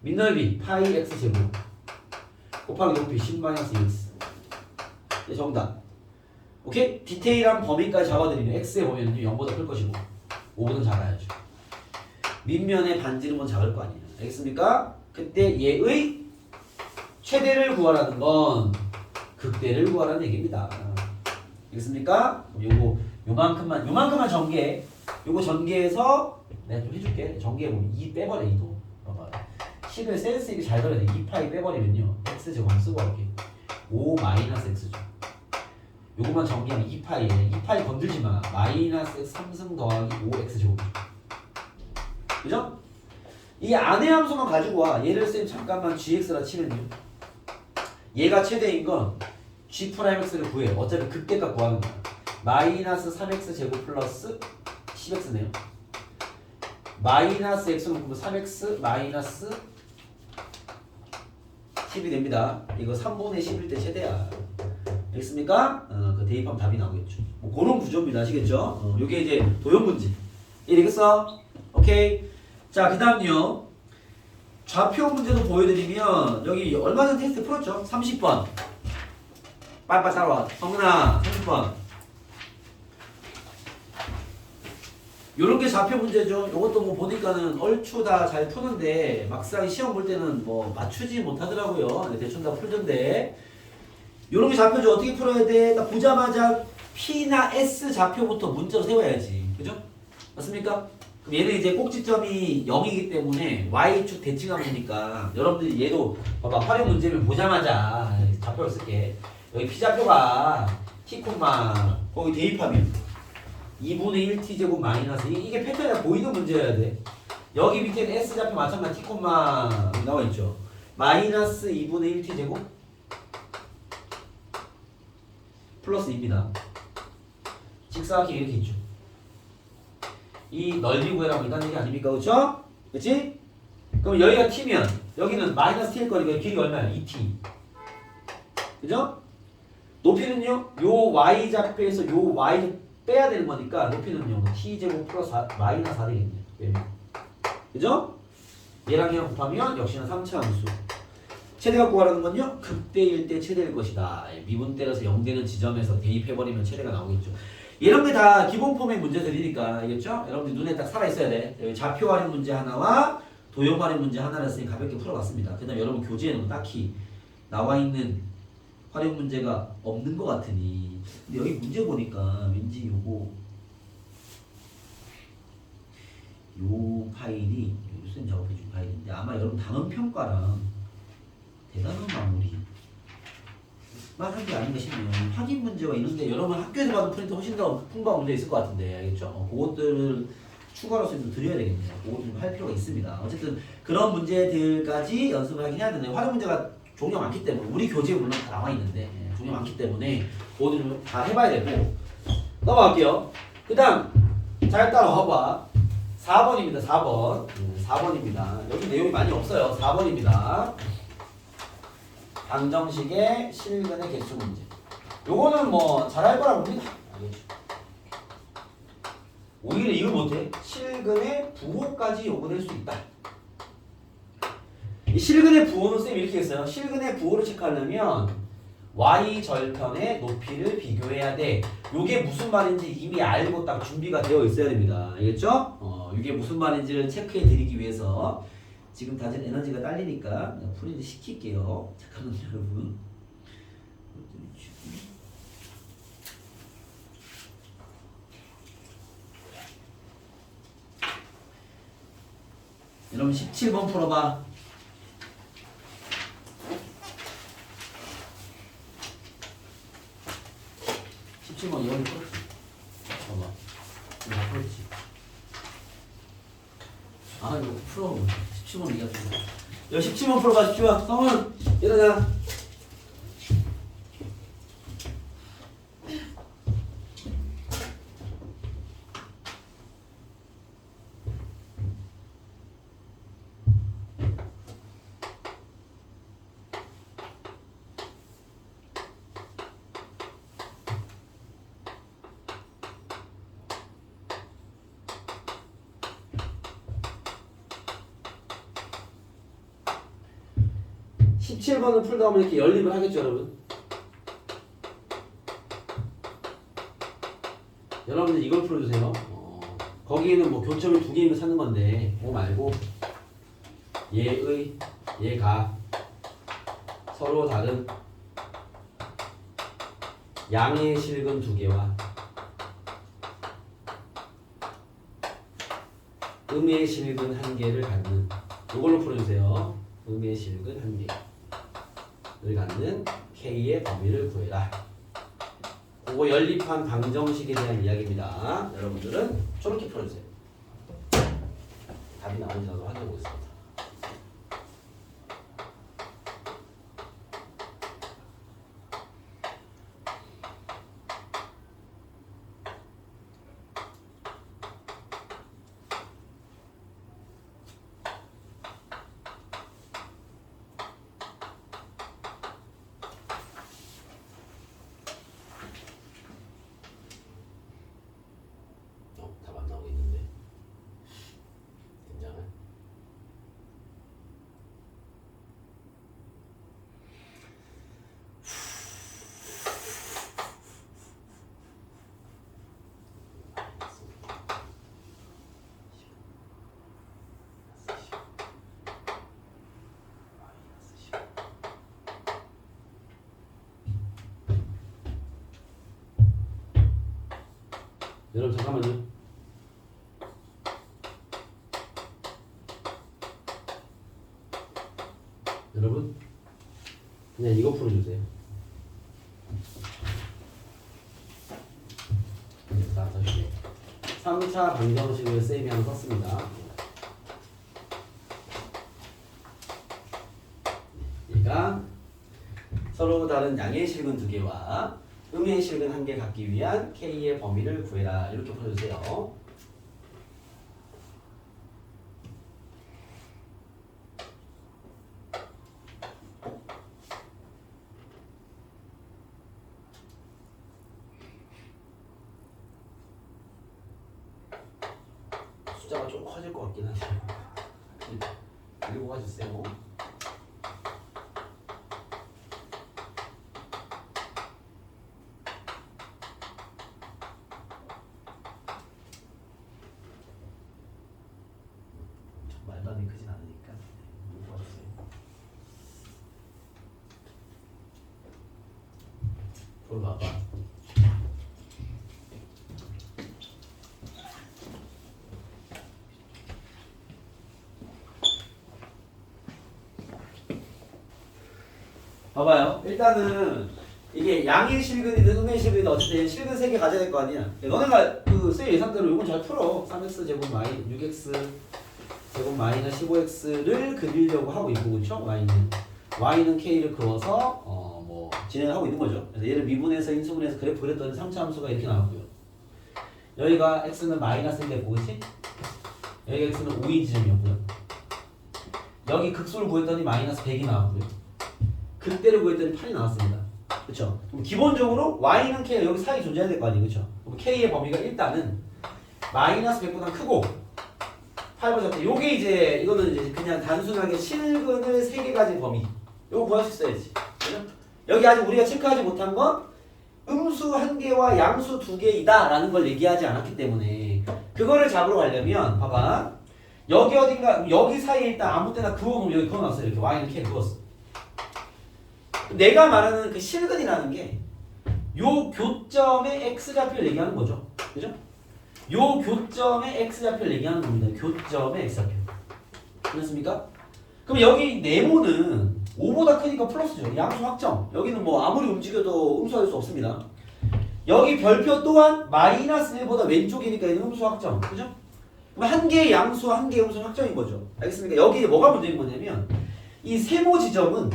밑넓이 파이 x 제곱 곱하기 높이 10-2x. 네, 정답. 오케이? 디테일한 범위까지 잡아드리면 x의 범위는 0보다 클 것이고 5보다 작아야죠. 밑면의 반지름은 작을 거 아니에요. 알겠습니까? 그때 얘의 최대를 구하라는 건 극대를 구하라는 얘기입니다. 알겠습니까? 요만큼만 전개. 요거 전개해서 내가 좀 해줄게. 전개해보면 2 빼버려. 2도. 봐봐. 10을 센스 있게 잘 들어야 돼. 2파이 빼버리면요. x제곱 쓰고 할게. 5-x죠. 요거만 정리하면 2파이에 2파이 건들지 마. 마이너스 x 3승 더하기 5x제곱. 그죠? 이 안의 함수만 가지고 와. 얘를 쌤 잠깐만 gx라 치면요. 얘가 최대인 건 g'x를 구해. 어차피 극대값 구하는 거야. 마이너스 3x 제곱 플러스 10x네요. 마이너스 x는 보면 3x 마이너스 10이 됩니다. 이거 3분의 10일 때 최대야. 알겠습니까? 그 대입하면 답이 나오겠죠. 뭐 그런 구조입니다. 아시겠죠? 요게 이제 도형 문제. 이해되겠어? 오케이. 자, 그 다음요. 좌표 문제도 보여드리면 여기 얼마 전 테스트 풀었죠? 30번. 빨리빨리 따라와. 성근아, 30번. 요런 게 좌표 문제죠. 요것도 뭐 보니까는 얼추 다 잘 푸는데 막상 시험 볼 때는 뭐 맞추지 못하더라고요. 대충 다 풀던데. 요런 게 좌표죠. 어떻게 풀어야 돼? 딱 보자마자 P나 S 좌표부터 문자로 세워야지. 그죠? 맞습니까? 그럼 얘는 이제 꼭지점이 0이기 때문에 Y축 대칭하면 되니까 여러분들이 얘도 봐봐. 활용 문제면 보자마자 좌표를 쓸게. 여기 P좌표가 T, 거기 대입하면 2분의 1t제곱 마이너스 이게 패턴이 보이는 문제여야 돼. 여기 밑에는 S좌표 마찬가지 T, 나와있죠. 마이너스 2분의 1t제곱 플러스 2입니다. 직사각형 이렇게 있죠. 이 넓이 구해라고 이런 얘기 아닙니까? 그쵸? 그치? 그럼 여기가 t면 여기는 마이너스 t일 거니까 길이가 얼마야? 2t. 그죠? 높이는요? 요 y좌표에서 요 y 빼야 되는 거니까 높이는요 t제곱 플러스 마이너스 4 되겠네요. 그죠? 얘랑 얘랑 곱하면 역시나 3차 함수. 최대값 구하라는 건요 극대일 때 최대일 것이다. 미분 때려서 0되는 지점에서 대입해버리면 최대가 나오겠죠. 이런 게 다 기본 폼의 문제들이니까 알겠죠? 여러분들 눈에 딱 살아있어야 돼. 여기 좌표 활용 문제 하나와 도형 활용 문제 하나를 했으니 가볍게 풀어봤습니다. 그 다음 여러분 교재에는 딱히 나와있는 활용 문제가 없는 것 같으니. 근데 여기 문제 보니까 왠지 요거 요 파일이 요쌤 작업해준 파일인데 아마 여러분 단원 평가랑 대단한 마무리 한 게 아닌가 싶네요. 확인 문제가 있는데 여러분 학교에서 받은 프린트 훨씬 더 풍부한 문제 있을 것 같은데 알겠죠? 그것들을 추가로 좀 드려야 되겠네요. 그것 좀 할 필요가 있습니다. 어쨌든 그런 문제들까지 연습을 하긴 해야 되네요. 활용 문제가 종류가 많기 때문에 우리 교재에 물론 다 나와 있는데 종류가 많기 때문에 그것들을 다 해봐야 되고 넘어갈게요. 그 다음 잘 따라와봐. 4번입니다. 4번 4번입니다. 여기 내용이 많이 없어요. 4번입니다. 방정식의 실근의 개수 문제. 요거는 뭐 잘할 거라고 봅니다. 알겠죠? 오히려 이걸 못해. 실근의 부호까지 요구될 수 있다. 이 실근의 부호는 쌤 이렇게 했어요. 실근의 부호를 체크하려면 y 절편의 높이를 비교해야 돼. 요게 무슨 말인지 이미 알고 딱 준비가 되어 있어야 됩니다. 알겠죠? 이게 무슨 말인지를 체크해 드리기 위해서 지금 다들 에너지가 딸리니까 프린트 시킬게요. 잠깐만요, 여러분. 여러분 17번 풀어봐. 17번 이번에 풀었지. 봐봐. 이거 다 풀었지. 아 이거 풀어. 17번 얘기하지. 야 17번 풀어봐. 17번. 성훈 일어나. 십칠 번을 풀다 보면 이렇게 연립을 하겠죠, 여러분? 여러분들 이걸 풀어주세요. 거기에는 뭐 교점이 두 개인 거 찾는 건데, 그거 말고, 얘가 서로 다른 양의 실근 두 개와 음의 실근 한 개를 갖는, 이걸로 풀어주세요. 음의 실근 한 개를 갖는 K의 범위를 구해라. 그거 연립한 방정식에 대한 이야기입니다. 여러분들은 저렇게 풀어주세요. 답이 나오는지 나도 확인해 보겠습니다. 답 안 나오고 있는데. 긴장을. 여러분 잠깐만요. 여러분 그냥 이거 풀어주세요. 자, 다시 3차 방정식을 쌤이 하나 썼습니다. 그러니까 서로 다른 양의 실근 2개와 음의 실근 1개 갖기 위한 K의 범위를 구해라. 이렇게 풀어주세요. 숫자가 좀 커질 것 같긴 한데 읽고 가주세요. 말도 안 돼 크진 않으니까 읽고 가주세요. 그걸 봐봐. 봐봐요. 일단은 이게 양의 실근이든 음의 실근이든 어쨌든 실근 3개 가져야 될 거 아니야. 너네가 그 쌤 예상대로 이건 잘 풀어. 3x 제곱 마이 6x 제곱 마이너스 15x를 그리려고 하고 있고 그렇죠? y는 k를 그어서 뭐 진행을 하고 있는 거죠. 그래서 얘를 미분해서 인수분해서 그래프 그렸더니 3차 함수가 이렇게 나왔고요. 여기가 x는 마이너스 1 됐고 그렇지? 여기가 x는 5인 지점이었고요. 여기 극소를 구했더니 마이너스 100이 나왔고요. 극대를 구했더니 8이 나왔습니다. 그렇죠? 그럼 기본적으로 y는 k가 여기 사이 존재해야 될 거 아니에요, 그렇죠? 그럼 k의 범위가 일단은 마이너스 100보다 크고 8보다 작다. 요게 이제 이거는 이제 그냥 단순하게 실근을 3개 가진 범위. 요거 구할 수 있어야지. 그죠? 여기 아직 우리가 체크하지 못한 건 음수 1개와 양수 2개이다라는 걸 얘기하지 않았기 때문에 그거를 잡으러 가려면 봐봐. 여기 어딘가 여기 사이에 일단 아무 때나 그어놓으면 여기 그어놨어요. 이렇게 y는 k 그었어. 내가 말하는 그 실근이라는 게 요 교점의 x좌표를 얘기하는 거죠. 그죠? 요 교점의 x좌표를 얘기하는 겁니다. 교점의 x좌표. 그렇습니까? 그럼 여기 네모는 5보다 크니까 플러스죠. 양수 확정. 여기는 뭐 아무리 움직여도 음수할 수 없습니다. 여기 별표 또한 마이너스 1보다 왼쪽이니까 얘는 음수 확정. 그죠? 그럼 한 개의 양수, 한 개의 음수 확정인 거죠. 알겠습니까? 여기에 뭐가 문제인 거냐면 이 세모 지점은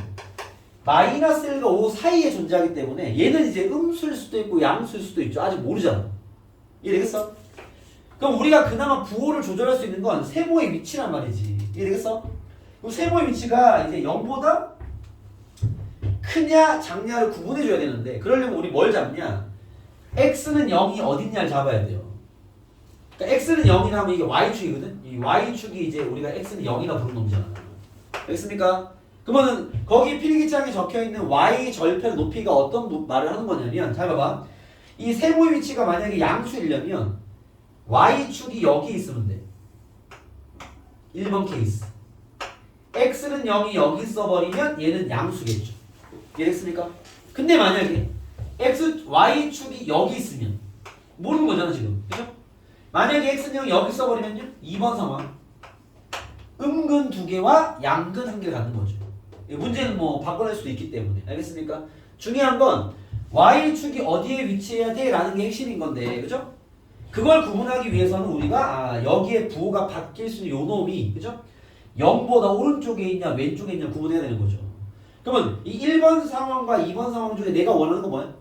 마이너스 1과 5 사이에 존재하기 때문에 얘는 이제 음수일 수도 있고 양수일 수도 있죠. 아직 모르잖아. 이해되겠어? 그럼 우리가 그나마 부호를 조절할 수 있는 건 세모의 위치란 말이지. 이해되겠어? 그럼 세모의 위치가 이제 0보다 크냐 작냐를 구분해줘야 되는데 그러려면 우리 뭘 잡냐? x는 0이 어딨냐를 잡아야 돼요. 그러니까 x는 0이라면 이게 y축이거든? 이 y축이 이제 우리가 x는 0이라 부르는 놈이잖아. 알겠습니까? 그러면은 거기 필기장에 적혀있는 y 절편 높이가 어떤 말을 하는 거냐면 잘 봐봐. 이 세모의 위치가 만약에 양수이려면 y축이 여기 있으면 돼. 1번 케이스. x는 0이 여기 써버리면 얘는 양수겠죠. 이해됐습니까? 근데 만약에 y축이 여기 있으면 모르는 거잖아 지금. 그죠? 만약에 x는 0이 여기 써버리면요 2번 상황 음근 2개와 양근 1개를 갖는 거죠. 문제는 뭐 바꿔낼 수도 있기 때문에. 알겠습니까? 중요한 건 y축이 어디에 위치해야 돼? 라는 게 핵심인 건데 그죠? 그걸 구분하기 위해서는 우리가 여기에 부호가 바뀔 수 있는 요 놈이 그죠? 0보다 오른쪽에 있냐 왼쪽에 있냐 구분해야 되는 거죠. 그러면 이 1번 상황과 2번 상황 중에 내가 원하는 건 뭐야?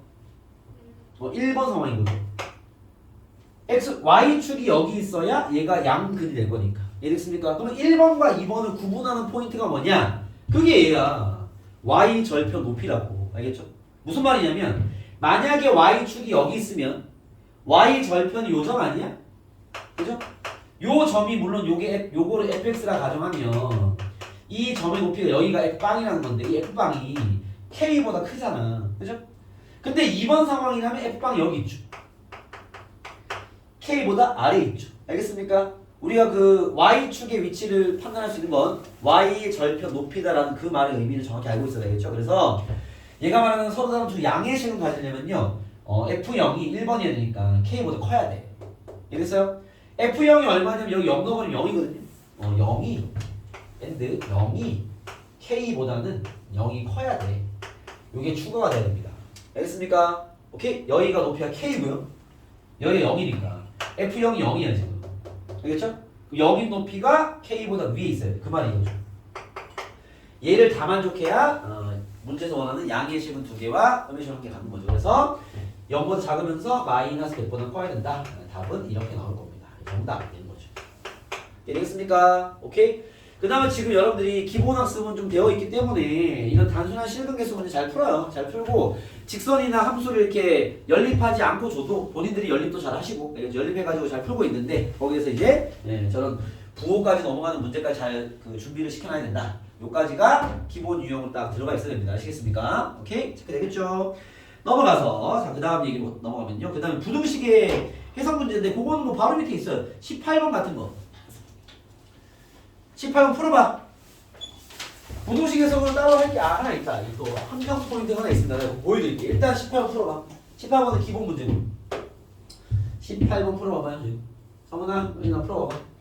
1번 상황인 거죠. Y축이 여기 있어야 얘가 양근이 될 거니까. 이해됐습니까? 그러면 1번과 2번을 구분하는 포인트가 뭐냐? 그게 얘야. Y 절편 높이라고. 알겠죠? 무슨 말이냐면 만약에 Y축이 여기 있으면 Y 절편이 요 점 아니야? 그죠? 요 점이 물론 요거를 fx라 가정하면 이 점의 높이가 여기가 f빵이라는 건데 이 f빵이 k보다 크잖아. 그죠? 근데 2번 상황이라면 f빵이 여기 있죠. k보다 아래에 있죠. 알겠습니까? 우리가 그 y축의 위치를 판단할 수 있는 건 y 절편 높이다라는 그 말의 의미를 정확히 알고 있어야 되겠죠. 그래서 얘가 말하는 서로 다른 두 양의식을 가지려면요 f0이 1번이어야 되니까 k보다 커야 돼. 이랬어요? f0이 얼마냐면 여기 0 넣으면 0이거든요. 0이 and 0이 k보다는 0이 커야 돼. 이게 추가가 돼야 됩니다. 알겠습니까? 오케이? 여기가 높이가 k고요. 여기가 0이니까 f0이 0이야 지금. 알겠죠? 여기 높이가 k보다 위에 있어야 돼. 그 말이 이거죠. 얘를 다 만족해야 문제에서 원하는 양의식은 2개와 음의식은 1개 갖는 거죠. 그래서 0보다 작으면서 마이너스 100보다 커야 된다. 답은 이렇게 나올 겁니다. 정답이 되는 거죠. 되겠습니까? 오케이? 그 다음에 지금 여러분들이 기본학습은 좀 되어 있기 때문에 이런 단순한 실근계수 문제 잘 풀어요. 잘 풀고 직선이나 함수를 이렇게 연립하지 않고 줘도 본인들이 연립도 잘 하시고 연립해가지고 잘 풀고 있는데 거기에서 이제 저런 부호까지 넘어가는 문제까지 잘 준비를 시켜놔야 된다. 요까지가 기본 유형으로 딱 들어가 있어야 됩니다. 아시겠습니까? 오케이? 체크되겠죠? 넘어가서 자, 그 다음 얘기로 넘어가면요. 그 다음에 부등식의 해석 문제인데 그거는 뭐 바로 밑에 있어요. 18번 같은 거. 18번 풀어봐. 부등식 해석은 따로 할 게 하나 있다. 또 한평 포인트 하나 있습니다. 내가 보여드릴게. 일단 18번 풀어봐. 18번은 기본 문제고. 18번 풀어봐봐요. 지금. 성훈아, 여기나 풀어봐봐.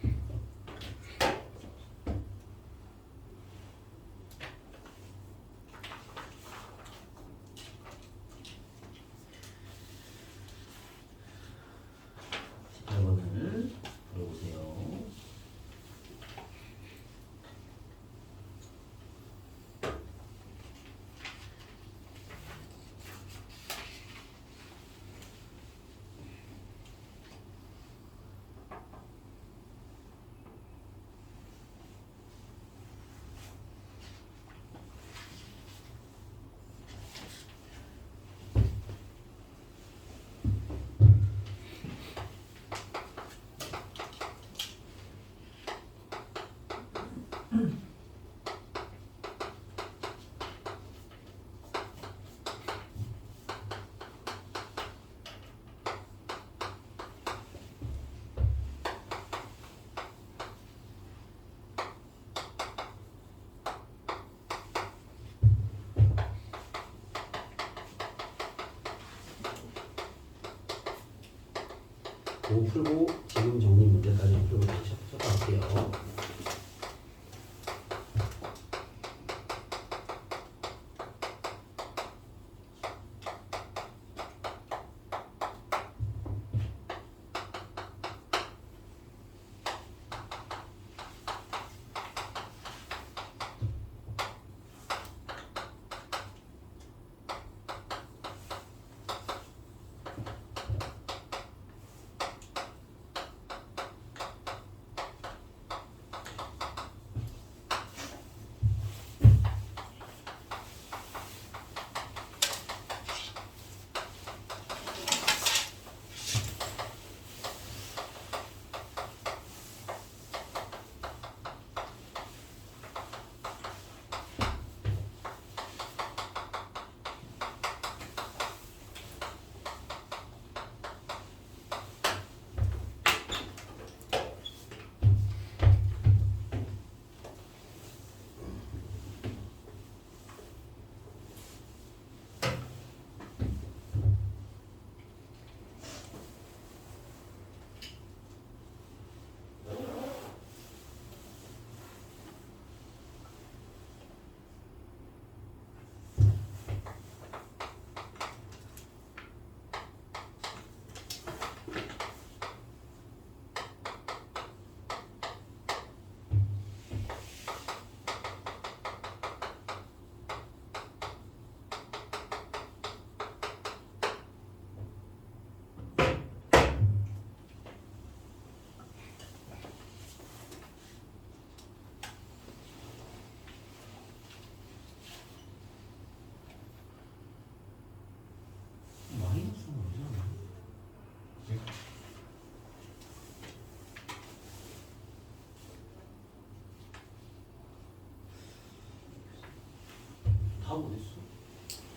오 풀고 지금 정리 문제까지 풀고 쳤다 할게요.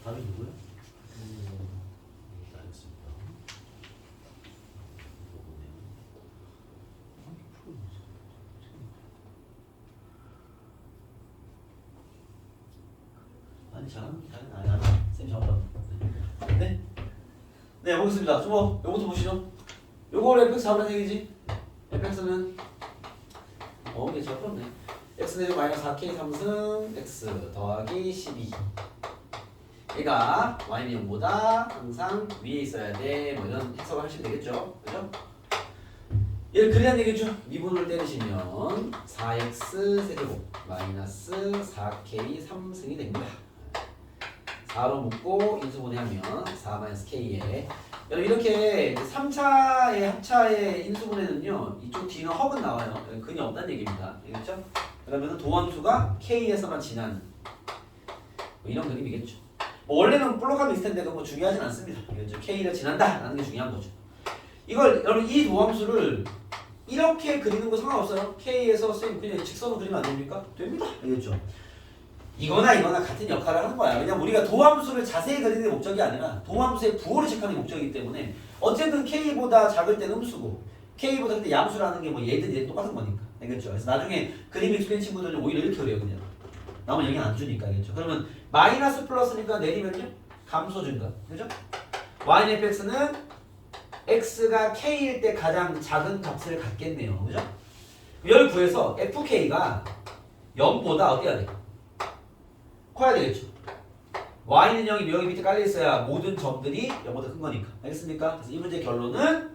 답이 누구야? 알겠습니다. 아니 잘하는 쌤 잘한다. 네? 네 보겠습니다. 좀 요것도 보시죠. 요거 fx 잡으라는 얘기지. fx는 이게 잘 풀었네. x는 마이너스 4k 3승 x 더하기 12. 얘가 y는 0보다 항상 위에 있어야 돼. 뭐 이런 해석을 하시면 되겠죠. 그죠? 얘를 그리란 얘기죠. 미분을 때리시면 4x 세제곱 마이너스 4k 3승이 됩니다. 4로 묶고 인수분해하면 4-k에 여러분 이렇게 3차의 합차의 인수분해는요 이쪽 뒤는 허근 나와요. 근이 없다는 얘기입니다. 알겠죠? 그러면 도함수가 k에서만 지나는 뭐 이런 그림이겠죠. 뭐 원래는 볼록함이 있을 텐데도 뭐 중요하진 않습니다. 알겠죠? k를 지난다 라는 게 중요한 거죠. 이걸 여러분 이 도함수를 이렇게 그리는 거 상관없어요. k에서 쌤 그냥 직선으로 그리면 안 됩니까? 됩니다. 알겠죠? 이거나 같은 역할을 하는 거야. 왜냐면 우리가 도함수를 자세히 그리는 게 목적이 아니라 도함수의 부호를 체크하는 게 목적이기 때문에 어쨌든 k보다 작을 때는 음수고 k보다 그때 양수라는 게 뭐 얘든 똑같은 거니까. 알겠죠? 그래서 나중에 그림 익숙한 친구들은 오히려 이렇게 그려요. 그냥 나머지 영향 안 주니까. 알겠죠? 그러면 마이너스 플러스니까 내리면요 감소 증가. 그죠? y는 fx는 x가 k일 때 가장 작은 값을 갖겠네요. 그죠? 이걸 구해서 fk가 0보다 어떻게 해야 돼? 커야 되겠죠. y는 0이 여기 밑에 깔려 있어야 모든 점들이 0보다 큰 거니까. 알겠습니까? 그래서 이 문제의 결론은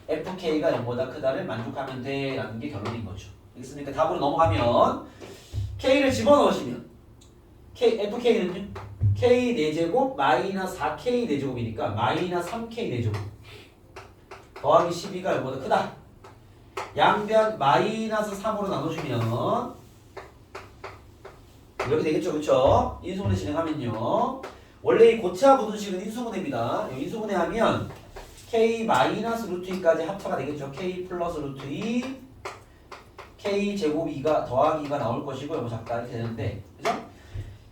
fk가 0보다 크다를 만족하면 돼 라는 게 결론인 거죠. 알겠습니까? 답으로 넘어가면 k를 집어넣으시면 fk는요 k 4제곱 마이너스 4k 4제곱이니까 마이너스 3k 4제곱 더하기 12가 0보다 크다. 양변 마이너스 3으로 나눠주면 이렇게 되겠죠. 그쵸? 인수분해 진행하면요 원래 이 고차 부등식은 인수분해입니다. 인수분해 하면 k 마이너스 루트 2까지 합차가 되겠죠. k 플러스 루트 2 k 제곱 2가 더하기 2가 나올 것이고 이거 작다 이렇게 되는데 그죠?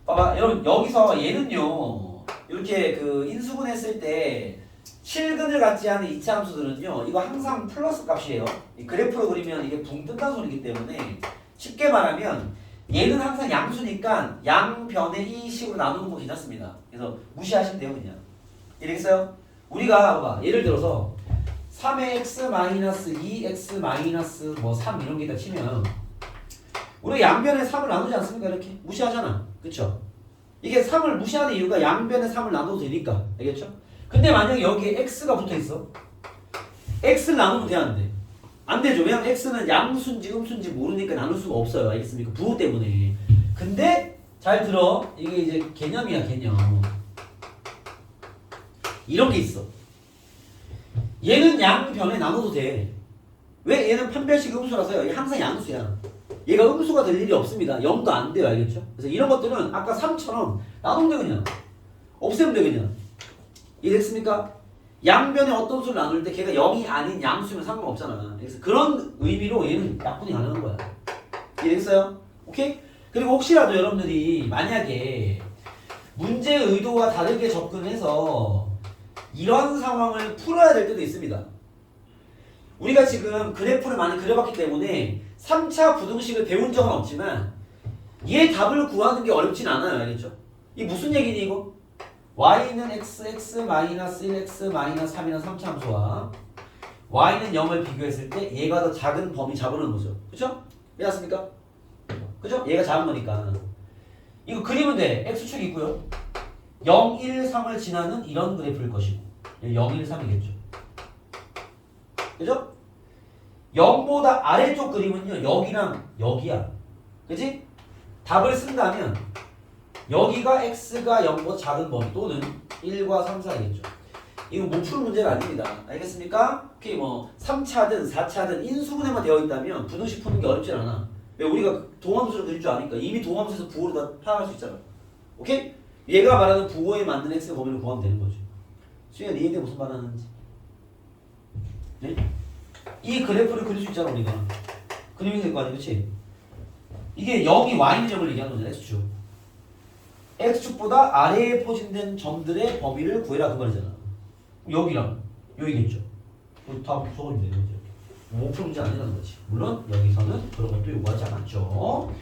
봐봐 여러분 여기서 얘는요 이렇게 그 인수분해했을 때 실근을 갖지 않은 이차 함수들은요 이거 항상 플러스 값이에요. 이 그래프로 그리면 이게 붕 뜬다는 소리이기 때문에 쉽게 말하면 얘는 항상 양수니까 양변의 이 식으로 나누는 거 괜찮습니다. 그래서 무시하시면 돼요 그냥. 이해되겠어요? 우리가 봐봐 예를 들어서 3의 x 마이너스 2x 마이너스 뭐 3 이런 게 있다 치면 우리가 양변에 3을 나누지 않습니까? 이렇게 무시하잖아. 그쵸? 이게 3을 무시하는 이유가 양변에 3을 나눠도 되니까. 알겠죠? 근데 만약에 여기에 x가 붙어있어 x를 나누면 되는데 안 되죠. 왜냐면 x는 양수인지 음수인지 모르니까 나눌 수가 없어요. 알겠습니까? 부호 때문에. 근데 잘 들어. 이게 이제 개념이야 개념. 이런 게 있어. 얘는 양변에 나눠도 돼. 왜? 얘는 판별식 음수라서요. 얘 항상 양수야. 얘가 음수가 될 일이 없습니다. 0도 안 돼요. 알겠죠? 그래서 이런 것들은 아까 3처럼 나누면 돼 그냥. 없애면 돼 그냥. 이해됐습니까? 양변에 어떤 수를 나눌 때 걔가 0이 아닌 양수면 상관없잖아. 그래서 그런 의미로 얘는 약분이 가능한 거야. 이해됐어요? 오케이? 그리고 혹시라도 여러분들이 만약에 문제의 의도와 다르게 접근해서 이런 상황을 풀어야 될 때도 있습니다. 우리가 지금 그래프를 많이 그려봤기 때문에 3차 부등식을 배운 적은 없지만 얘 답을 구하는 게 어렵진 않아요. 알겠죠? 이게 무슨 얘기니 이거? y는 x 마이너스 1x 마이너스 3이라는 3차 함수와 y는 0을 비교했을 때 얘가 더 작은 범위 잡으는 거죠. 그쵸? 이해했습니까? 그죠? 얘가 작은 거니까 이거 그리면 돼. x축 있고요 0, 1, 3을 지나는 이런 그래프일 것이고 0, 1, 3이겠죠. 그죠? 0보다 아래쪽 그림은요 여기랑 여기야. 그지? 답을 쓴다면 여기가 x가 0보다 작은 범위 또는 1과 3 사이겠죠. 이거 못 푸는 문제가 아닙니다. 알겠습니까? 오케이 뭐 3차든 4차든 인수분해만 되어 있다면 부등식 푸는 게 어렵진 않아. 왜? 우리가 도함수를 그릴 줄 아니까 이미 도함수에서 부호를 다 파악할 수 있잖아. 오케이? 얘가 말하는 부호에 맞는 x 범위를 구하면 되는 거죠. 수희야 네 얘기 무슨 말 하는지. 네? 이 그래프를 그릴 수 있잖아 우리가. 그림이 될 거 아니야 그치? 이게 0이 y는 점을 얘기하는 거잖아 x축. x축보다 아래에 포진된 점들의 범위를 구해라 그 말이잖아. 여기랑 여기겠죠. 다 적어주면 되는 거죠. 목표 문제 아니라는 거지. 물론 여기서는 그런 것도 요구하지 않았죠.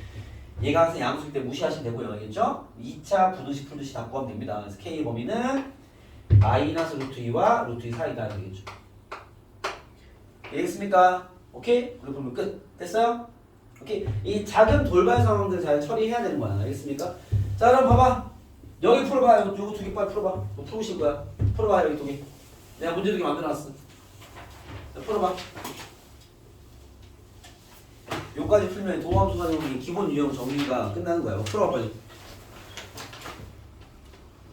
얘가 항상 양수일 때 무시하시면 되고요. 알겠죠? 2차 부등식 풀듯이 다 구하면 됩니다. 그래서 K의 범위는 마이너스 루트 2와 루트 2 사이다 되겠죠. 이해했습니까? 오케이? 우리 보면 끝. 됐어요? 오케이. 이 작은 돌발 상황들 잘 처리해야 되는 거야. 알겠습니까? 자, 그럼 봐봐. 여기 풀어봐. 요거 두 개 빨리 풀어봐. 뭐 풀으실 거야? 풀어봐. 여기 두 개. 내가 문제 두 개 만들어놨어. 자, 풀어봐. 요까지 풀면 도함수 가정의 기본 유형 정리가 끝나는 거야. 풀어봐 빨리.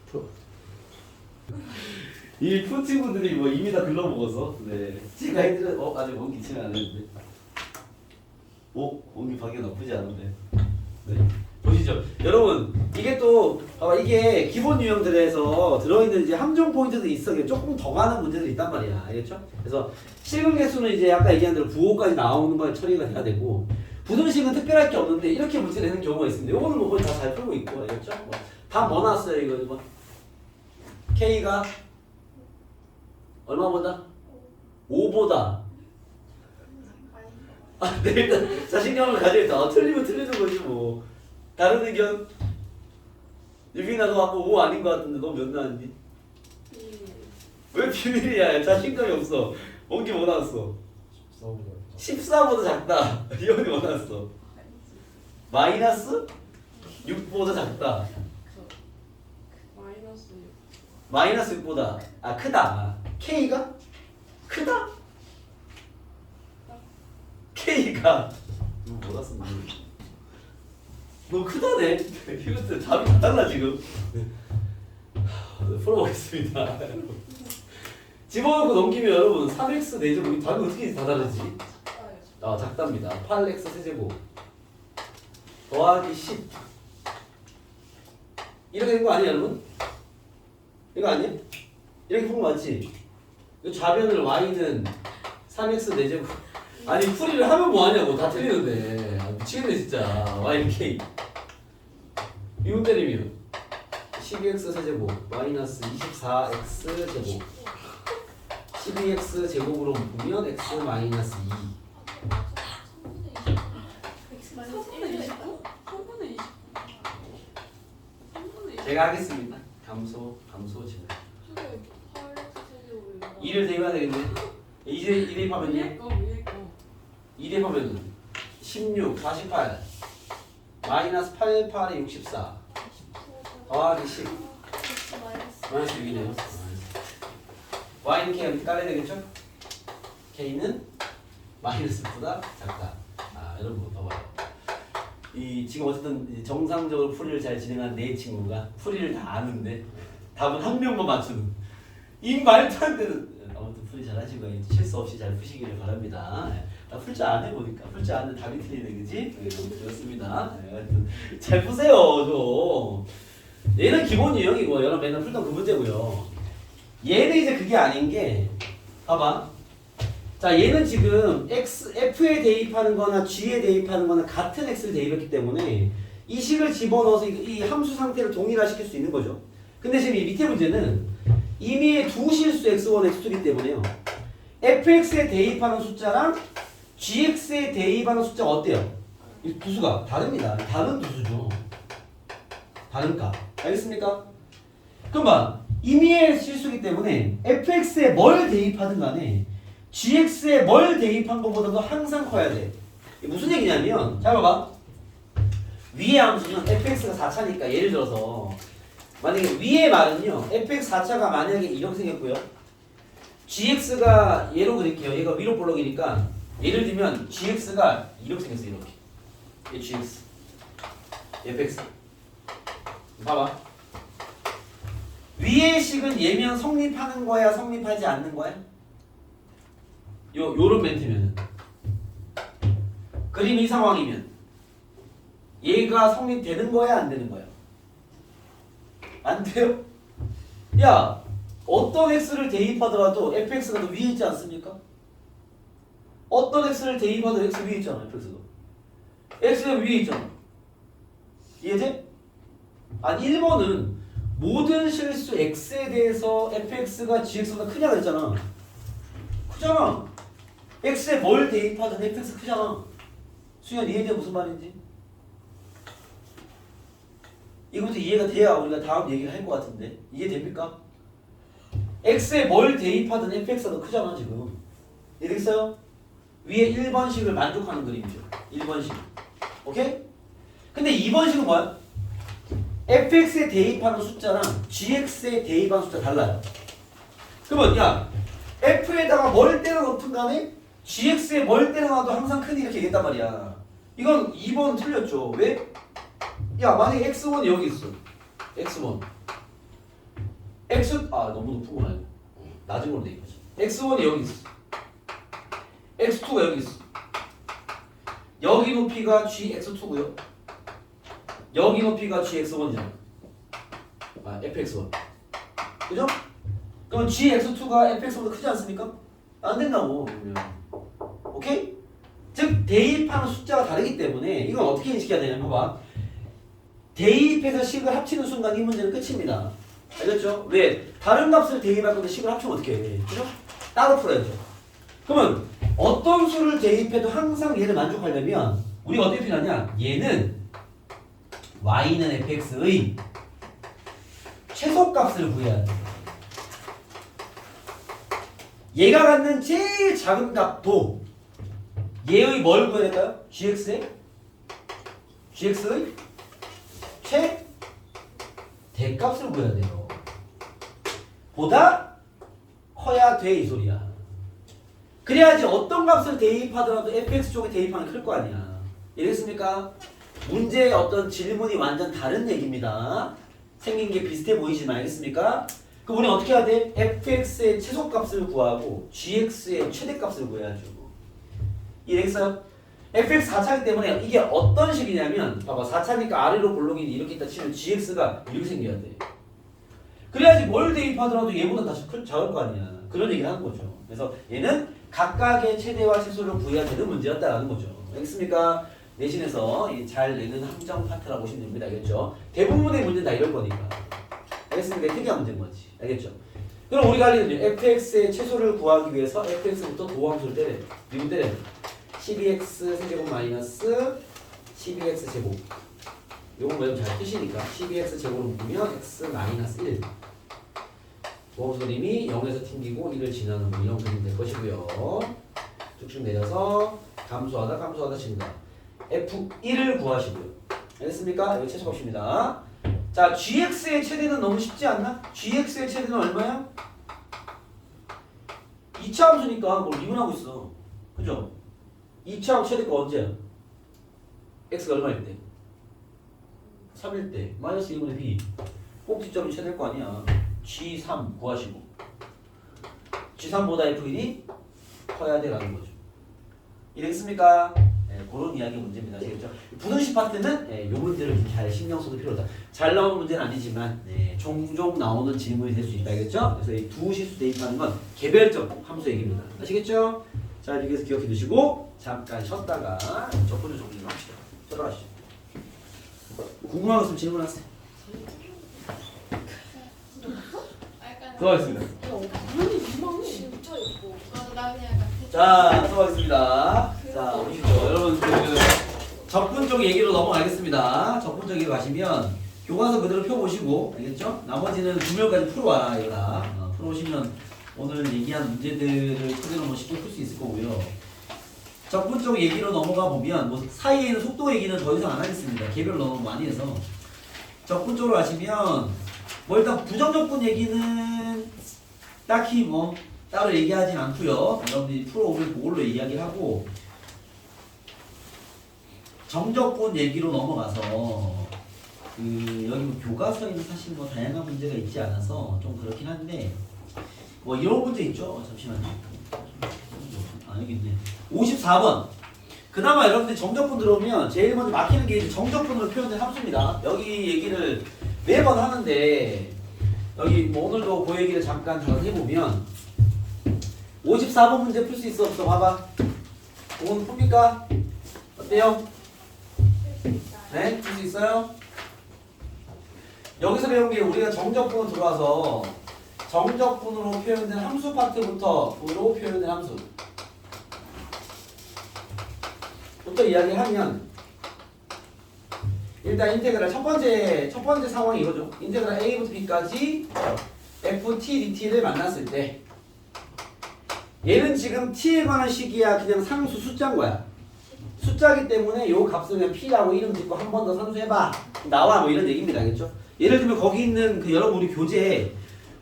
풀어. 이 푸친구들이 뭐 이미 다 글러먹어서 네 제가 애들은 아직 원기 치면 안 했는데 원기 방향 나쁘지 않은데 네 보시죠 여러분 이게 또 봐봐 이게 기본 유형들에서 들어있는 이제 함정 포인트도 있어 조금 더 가는 문제들이 있단 말이야 알겠죠? 그래서 실근 개수는 이제 아까 얘기한 대로 부호까지 나오는 걸 처리가 해야 되고 부등식은 특별할 게 없는데 이렇게 문제 내는 경우가 있습니다. 요거는 뭐 거의 다 잘 풀고 있고 알겠죠? 답 뭐 나왔어요 이거 뭐 K가 얼마보다? 5보다. 네, 일단 자신감을 가져야겠다. 틀리면 틀리는 거지 뭐. 다른 의견? 유빈아 너 아까 5 아닌 것 같은데 너 몇 나왔니? 왜 비밀이야? 자신감이 없어. 원기 뭐 나왔어? 14보다 작다. 이현이 뭐 나왔어? 마이너스? 6보다 작다. 마이너스 6보다 크다. K가? 크다? K가 뭐라 썼나? 너 크다네? 이것도 답이 다 달라 지금 풀어보겠습니다 집어넣고 넘기면 여러분 3x 4제곱 답이 어떻게 다 다르지? 작답니다 8x 세제곱 더하기 10 이렇게 된 거 아니야 여러분? 이거 아니야? 이렇게 푼 거 맞지? 이 좌변을 y는 3x 4제곱 아니 풀이를 하면 뭐하냐고 다 틀리는데 미치겠네 진짜 y는 k 이거 때리면 12x 세제곱 마이너스 24x 제곱 12x 제곱으로 묶으면 x 마이너스 2 제가 하겠습니다 감소 제곱 2를 대입해야 되겠네. 2 대입하면요? 2 대입하면 16, 48 마이너스 88에 64 더하기 10 마이너스 6이네요. y는 k한테 깔아야 되겠죠? k는 마이너스보다 작다. 여러분 봐봐요. 지금 어쨌든 정상적으로 풀이를 잘 진행한 네 친구가 풀이를 다 아는데 답은 한 명만 맞추는 이 말도 안 되는 아무튼 풀이 잘 하시고 실수 없이 잘 푸시기를 바랍니다. 나 풀 줄 안 해보니까 풀 줄 아는 답이 틀리네 그지? 너무 좋습니다. 하여튼 잘 푸세요 좀. 얘는 기본 유형이고 여러분 맨날 풀던 그 문제고요. 얘는 이제 그게 아닌 게 봐봐. 자 얘는 지금 F에 대입하는 거나 G에 대입하는 거나 같은 X를 대입했기 때문에 이 식을 집어넣어서 이 함수 상태를 동일화시킬 수 있는 거죠. 근데 지금 이 밑에 문제는 이미 두 실수 x1, x2이기 때문에요. fx에 대입하는 숫자랑 gx에 대입하는 숫자가 어때요? 이 두수가 다릅니다. 다른 두수죠. 다른 값. 알겠습니까? 그럼 봐. 임의의 실수이기 때문에 fx에 뭘 대입하든 간에 gx에 뭘 대입한 것보다도 항상 커야 돼. 이게 무슨 얘기냐면 잘 봐봐. 위의 함수는 fx가 4차니까 예를 들어서 만약에 위의 말은요 fx 4차가 만약에 이렇게 생겼고요 gx가 얘로 그릴게요. 얘가 위로 볼록이니까 예를 들면 gx가 이렇게 생겼어요. 이렇게 얘 gx fx 봐봐. 위의 식은 얘면 성립하는 거야 성립하지 않는 거야? 요런 멘트면은 그림 이 상황이면 얘가 성립되는 거야 안 되는 거야? 안 돼요? 야 어떤 x를 대입하더라도 fx가 더 위에 있지 않습니까? 어떤 x를 대입하더라도 x 위에 있잖아. fx가 위에 있잖아. 이해돼? 아니 1번은 모든 실수 x에 대해서 fx가 gx보다 크냐 그랬잖아. 크잖아. x에 뭘 대입하든 fx 크잖아. 수현 이해돼 무슨 말인지? 이것부터 이해가 돼야 우리가 다음 얘기를 할 것 같은데 이해됩니까? x에 뭘 대입하든 fx가 더 크잖아 지금. 이해됐어요? 위에 1번식을 만족하는 그림이죠. 1번식. 오케이? 근데 2번식은 뭐야? fx에 대입하는 숫자랑 gx에 대입하는 숫자 달라요. 그러면 야 f에다가 뭘 때려 넣든 간에 gx에 뭘 때려 놔도 항상 크니 이렇게 얘기했단 말이야. 이건 2번 틀렸죠. 왜? 야 만약에 x1이 여기 있어. x1 너무 높은 건 아니고 낮은 걸로 돼 있지. x1이 여기 있어. x2가 여기 있어. 여기 높이가 gx2고요. 여기 높이가 gx1이잖아. fx1. 그죠? 그럼 gx2가 fx1보다 크지 않습니까? 안 된다고. 오케이? 즉 대입하는 숫자가 다르기 때문에 이건 어떻게 인식해야 되냐면 봐봐. 대입해서 식을 합치는 순간 이 문제는 끝입니다. 알겠죠? 왜? 다른 값을 대입할 건데 식을 합치면 어떻게 해? 그죠? 따로 풀어야죠. 그러면 어떤 수를 대입해도 항상 얘를 만족하려면 우리가 어떻게 표현하냐? 얘는 y는 fx의 최소값을 구해야 돼. 얘가 갖는 제일 작은 값도 얘의 뭘 구해야 될까요? gx의 최대값을 구해야 돼요. 보다 커야 돼 이 소리야. 그래야지 어떤 값을 대입하더라도 fx 쪽에 대입하면 클 거 아니야. 이해됐습니까? 문제의 어떤 질문이 완전 다른 얘기입니다. 생긴 게 비슷해 보이지만 알겠습니까? 그럼 우리 어떻게 해야 돼? fx의 최소값을 구하고 gx의 최대값을 구해야죠. 이해됐어요? fx 4차이기 때문에 이게 어떤 식이냐면 봐봐 4차니까 아래로 볼록이 이렇게 있다 치면 gx가 이렇게 생겨야 돼. 그래야지 뭘 대입하더라도 얘보다 다 작을 거 아니야. 그런 얘기를 하는 거죠. 그래서 얘는 각각의 최대와 최소를 구해야 되는 문제였다라는 거죠. 알겠습니까? 내신에서 잘 내는 함정 파트라고 보시면 됩니다. 알겠죠? 대부분의 문제는 다 이럴 거니까. 알겠습니까? 특이한 문제인 거지. 알겠죠? 그럼 우리가 할 일은요. fx의 최소를 구하기 위해서 fx부터 도함수를 때려. 미분 때려. 12x 세제곱 마이너스 12x 제곱. 요건 뭐 잘 뜨시니까 12x 제곱을 묶으면 x 마이너스 1. 도함수 그림이 0에서 튕기고 1을 지나는 뭐 이런 그림이 될 것이고요. 쭉쭉 내려서 감소하다 증가. f1을 구하시고요. 알겠습니까? 이거 최소값입니다. 자, gx의 최대는 너무 쉽지 않나? gx의 최대는 얼마야? 2차 함수니까 뭘 미분하고 있어. 그죠? 2차 함수 최대가 언제야? x가 얼마일 때? 3일 때. 마이너스 2분의 b. 꼭지점이 최대일 거 아니야. g3 구하시고. g3보다 f1이 커야 돼라는 거죠. 이해됐습니까? 네, 그런 이야기 문제입니다. 아시겠죠? 부등식 파트는 네, 이 문제를 좀 잘 신경 써도 필요하다. 잘 나오는 문제는 아니지만 네, 종종 나오는 질문이 될 수 있다. 알겠죠? 그래서 이 두 실수 대입하는 건 개별적 함수 얘기입니다. 아시겠죠? 자, 여기서 기억해 두시고 잠깐 쉬었다가 첫 번째 정리 좀 합시다. 들어가시죠. 궁금한 거 있으면 질문하세요. 들어가겠습니다. 진짜 예뻐. 나 그냥 약간 자, 들어가겠습니다. 자, 오시죠. 여러분, 적분적 얘기로 넘어가겠습니다. 적분적 얘기로 가시면 교과서 그대로 펴보시고, 알겠죠? 나머지는 구명까지 풀어와, 이거 다. 풀어오시면 오늘 얘기한 문제들을 그대로 뭐 쉽게 풀 수 있을 거고요. 적분적 얘기로 넘어가 보면, 뭐 사이에는 속도 얘기는 더 이상 안 하겠습니다. 개별 너무 많이 해서. 적분적으로 가시면, 뭐 일단 부정적분 얘기는 딱히 뭐 따로 얘기하진 않고요. 여러분들이 풀어오면 그걸로 이야기를 하고 정적분 얘기로 넘어가서 여기 뭐 교과서에는 사실 뭐 다양한 문제가 있지 않아서 좀 그렇긴 한데 뭐 이런 문제 있죠. 잠시만요. 아 여기 있네. 54번. 그나마 여러분들이 정적분 들어오면 제일 먼저 막히는 게 정적분으로 표현된 함수입니다. 여기 얘기를 매번 하는데 여기 뭐 오늘도 그 얘기를 잠깐 잘 해보면 54번 문제 풀 수 있어 없어? 봐봐. 그건 풉니까? 어때요? 네? 풀 수 있어요? 여기서 배운 게 우리가 정적분으로 들어와서 정적분으로 표현된 함수 파트부터 부로 표현된 함수 부터 이야기하면 일단 인테그랄 첫 번째 상황이 이거죠. 인테그랄 A부터 B까지 FT, DT를 만났을 때 얘는 지금 T에 관한 식이야. 그냥 상수 숫자인 거야. 숫자기 때문에 요 값을 그냥 P라고 이름 짓고 한 번 더 산수해봐. 나와 뭐 이런 얘기입니다. 알겠죠? 예를 들면 거기 있는 그 여러분 우리 교재에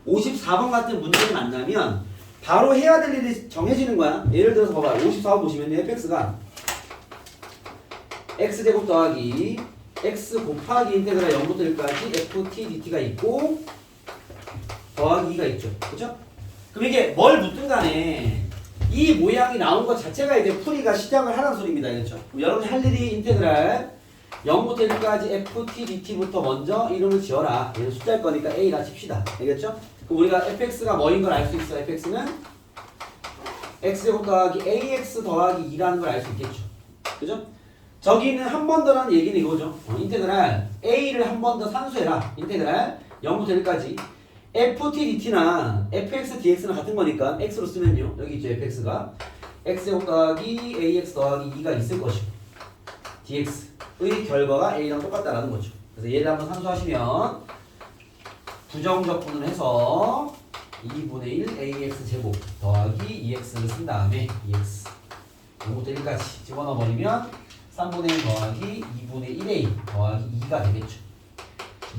54번 같은 문제를 만나면 바로 해야 될 일이 정해지는 거야. 예를 들어서 봐봐. 54번 보시면 fx가 x제곱 더하기 x 곱하기 인테그랄 0부터 1까지 ft dt가 있고 더하기 2가 있죠. 그쵸? 그럼 이게 뭘 묻든 간에 이 모양이 나온 것 자체가 이제 풀이가 시작을 하라는 소리입니다. 그렇죠? 여러분이 할 일이 인테그랄 0부터 1까지 ft dt부터 먼저 이름을 지어라. 얘는 숫자일 거니까 a라 칩시다. 알겠죠? 그럼 우리가 fx가 뭐인 걸 알 수 있어. fx는 x제곱 더하기 ax 더하기 2라는 걸 알 수 있겠죠. 그죠? 저기는 한 번 더라는 얘기는 이거죠. 인테그랄 a를 한 번 더 산수해라. 인테그랄 0부터 1까지 ft dt나 fx dx는 같은 거니까 x로 쓰면요. 여기 있죠. fx가 x제곱 더하기 ax 더하기 2가 있을 것이고 dx의 결과가 a랑 똑같다라는 거죠. 그래서 얘를 한번 산수하시면 부정적분을 해서 2분의 1 ax 제곱 더하기 2x를 쓴 다음에 2x 0부터 1까지 집어넣어 버리면 3분의 1 더하기 2분의 1a 더하기 2가 되겠죠.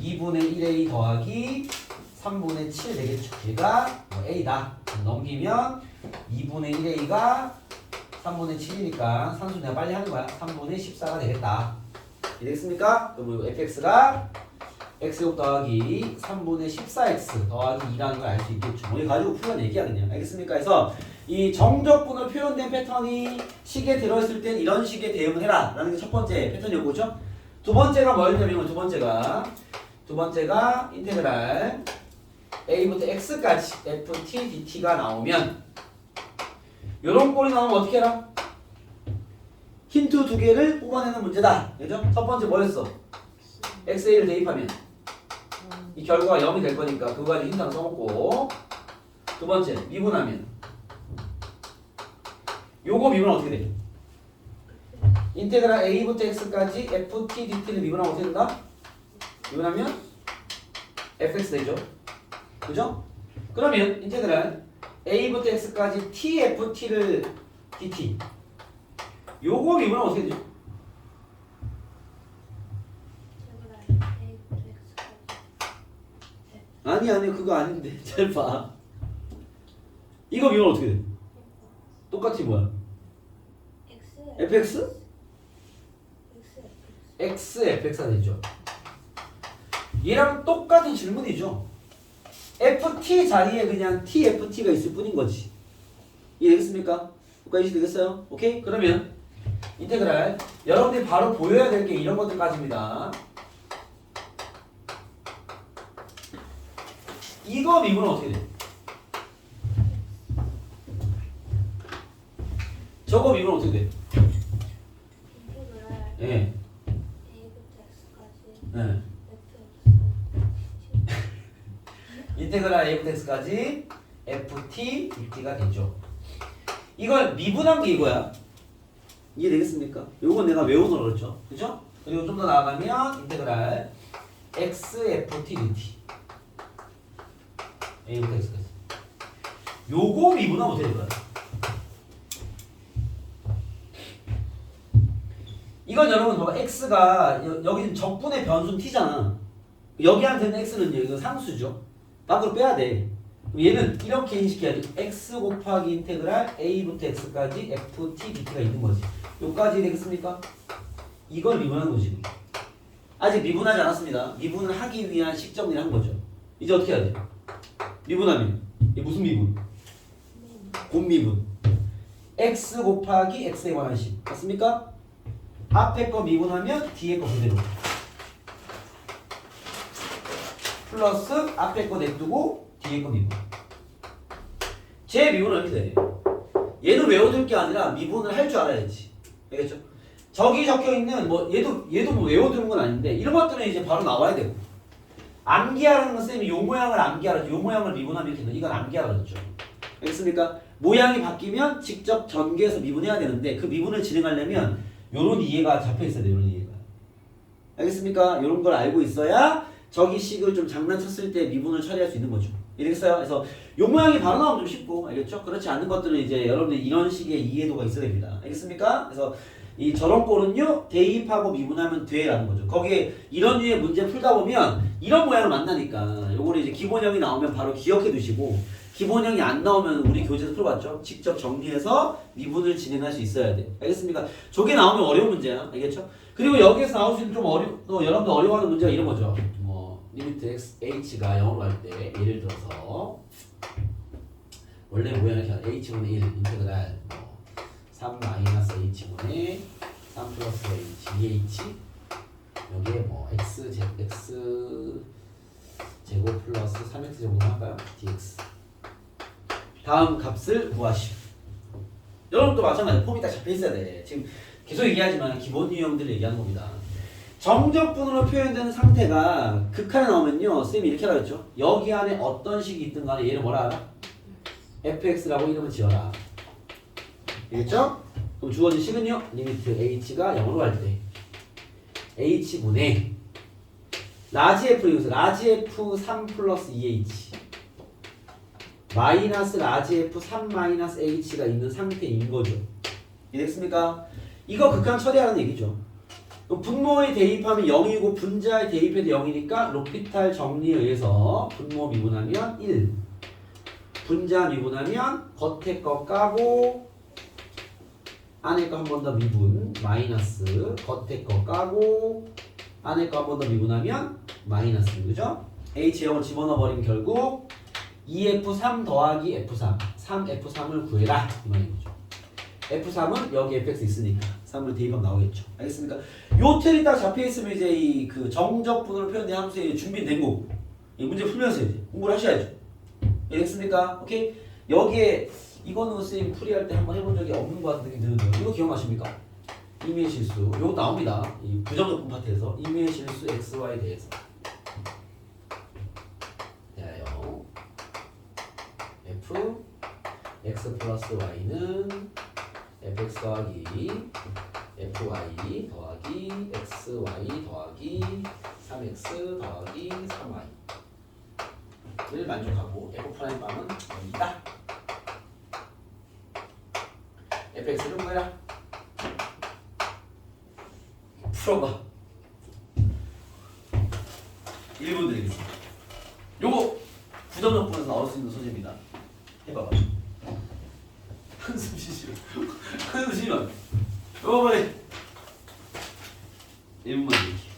2분의 1a 더하기 3분의 7 되겠죠. 얘가 뭐 a다. 넘기면 2분의 1a가 3분의 7이니까 산수 내가 빨리 하는 거야. 3분의 14가 되겠다. 이해됐습니까? 그럼 fx가 x제곱 더하기 3분의 14x 더하기 2라는 걸 알 수 있겠죠. 뭐 이거 가지고 풀란 얘기야 그냥. 알겠습니까? 그래서 이 정적분으로 표현된 패턴이 식에 들어있을 땐 이런 식의 대응을 해라 라는 게 첫 번째 패턴이었죠. 두 번째가 뭐였냐면 두 번째가 인테그랄 a부터 x까지 ft dt가 나오면 요런 꼴이 나오면 어떻게 해라? 힌트 두 개를 뽑아내는 문제다. 그죠? 첫 번째 뭐였어? xa를 대입하면 이 결과가 0이 될 거니까 그거 가지고 힌트 하나 써먹고 두 번째 미분하면 요거 미분하면 어떻게 돼? 인테그랄 a부터 x까지 ft dt를 미분하면 어떻게 된다? 미분하면 fx 되죠? 그죠? 그러면 인테그랄 a부터 x까지 tft를 dt 요거 미분하면 어떻게 되죠? 아니 그거 아닌데 잘 봐. 이거 미분 어떻게 돼? 똑같이 뭐야? fx? xfx가 되죠. 얘랑 똑같은 질문이죠. ft 자리에 그냥 tft가 있을 뿐인 거지. 이해되겠습니까? 여기까지 되겠어요? 오케이? 그러면 인테그랄 여러분들이 바로 보여야 될 게 이런 것들까지입니다. 이거 미분은 어떻게 돼? 저거 미분은 어떻게 돼? 예. 네. 인테그랄 a부터 x까지 ft dt가 되죠. 이걸 미분한 게 이거야. 이해되겠습니까? 요건 내가 외우느라 그랬죠. 그죠? 그리고 좀 더 나아가면 인테그랄 x ft dt a부터 x까지 요거 미분하면 어떻게 될까요? 이건 여러분 봐봐. x가 여기 적분의 변수는 t잖아. 여기한테 있는 x는 이거 상수죠. 밖으로 빼야 돼. 그럼 얘는 이렇게 인식해야지. x 곱하기 인테그랄 a부터 x까지 ft dt가 있는 거지. 요까지 되겠습니까? 이걸 미분하는 거지. 아직 미분하지 않았습니다. 미분을 하기 위한 식정리를 한 거죠. 이제 어떻게 해야 돼? 미분하면 이게 무슨 미분? 곱미분. x 곱하기 x에 관한 식. 맞습니까? 앞에 거 미분하면 뒤에 거 그대로. 플러스 앞에 거 냅두고 뒤에 거 미분. 제 미분은 이렇게 돼. 얘는 외워둘 게 아니라 미분을 할 줄 알아야지. 알겠죠? 저기 적혀 있는 뭐 얘도 뭐 외워두는 건 아닌데 이런 것들은 이제 바로 나와야 되고. 암기하라는 건 쌤이 요 모양을 암기하라. 요 모양을 미분하면 이렇게 이건 암기하라 그랬죠. 알겠습니까? 모양이 바뀌면 직접 전개해서 미분해야 되는데 그 미분을 진행하려면 요런 이해가 잡혀 있어야 돼요. 요런 이해가. 알겠습니까? 요런 걸 알고 있어야 저기 식을 좀 장난쳤을 때 미분을 처리할 수 있는 거죠. 이해됐어요? 그래서 요 모양이 바로 나오면 좀 쉽고, 알겠죠? 그렇지 않는 것들은 이제 여러분들 이런 식의 이해도가 있어야 됩니다. 알겠습니까? 그래서 이 저런 꼴은요 대입하고 미분하면 돼라는 거죠. 거기에 이런 류의 문제 풀다 보면 이런 모양을 만나니까 요거를 이제 기본형이 나오면 바로 기억해 두시고, 기본형이 안 나오면 우리 교재에서 풀어봤죠? 직접 정리해서 미분을 진행할 수 있어야 돼. 알겠습니까? 저게 나오면 어려운 문제야. 알겠죠? 그리고 여기에서 나올 수 있는 좀 여러분들 어려워하는 문제가 이런 거죠. 뭐 리미트 x h가 0으로 갈 때 예를 들어서 원래 모양이 이렇게 h분의 1 인테그랄 3 마이너스 h분의 3 플러스 h 2h 여기에 뭐 x 제곱 플러스 3x 제곱 할까요? dx 다음 값을 구하시오. 여러분도 마찬가지로 폼이 딱 잡혀 있어야 돼. 지금 계속 얘기하지만 기본 유형들을 얘기하는 겁니다. 정적분으로 표현되는 상태가 극한에 나오면요 쌤이 이렇게 하라 그랬죠. 여기 안에 어떤 식이 있든 간에 얘를 뭐라 하라? fx라고 이름을 지어라. 알겠죠? 그럼 주어진 식은요 리미트 h가 0으로 갈 때 h분의 라지 f 여기서 라지 f 3 플러스 2h 마이너스 라지 f 3 마이너스 h가 있는 상태인 거죠. 이해됐습니까? 이거 극한 처리하라는 얘기죠. 그럼 분모에 대입하면 0이고 분자에 대입해도 0이니까 로피탈 정리에 의해서 분모 미분하면 1 분자 미분하면 겉에 거 까고 안에 거 한 번 더 미분 마이너스 겉에 거 까고 안에 거 한 번 더 미분하면 마이너스 그죠? H0을 집어넣어 버리면 결국 2F3 더하기 F3 3F3을 구해라 이 말인 거죠. F3은 여기 fx 있으니까 3을 대입하면 나오겠죠. 알겠습니까? 요 틀이 딱 잡혀 있으면 이제 이 그 정적분으로 표현된 함수의 준비된 거고 이 문제 풀면서 이제 공부를 하셔야죠. 알겠습니까? 오케이? 여기에 이거는 선생님 풀이할 때 한번 해본 적이 없는 것 같은 느낌이 드는데요. 이거 기억나십니까? 임의의 실수 요거 나옵니다. 이 부정적분 파트에서 임의의 실수 xy에 대해서 대하여 f x 플러스 y는 fx 더하기 fy 더하기 xy 더하기 3x 더하기 3y를 만족하고 f'방은 0이다. fx를 구해라. 풀어봐. 1분 드리겠습니다. 요거 부정적분에서 나올 수 있는 소재입니다. 해봐봐. 한숨 쉬시오. 한숨 쉬면 요거 빨리 1분만 드릴게요.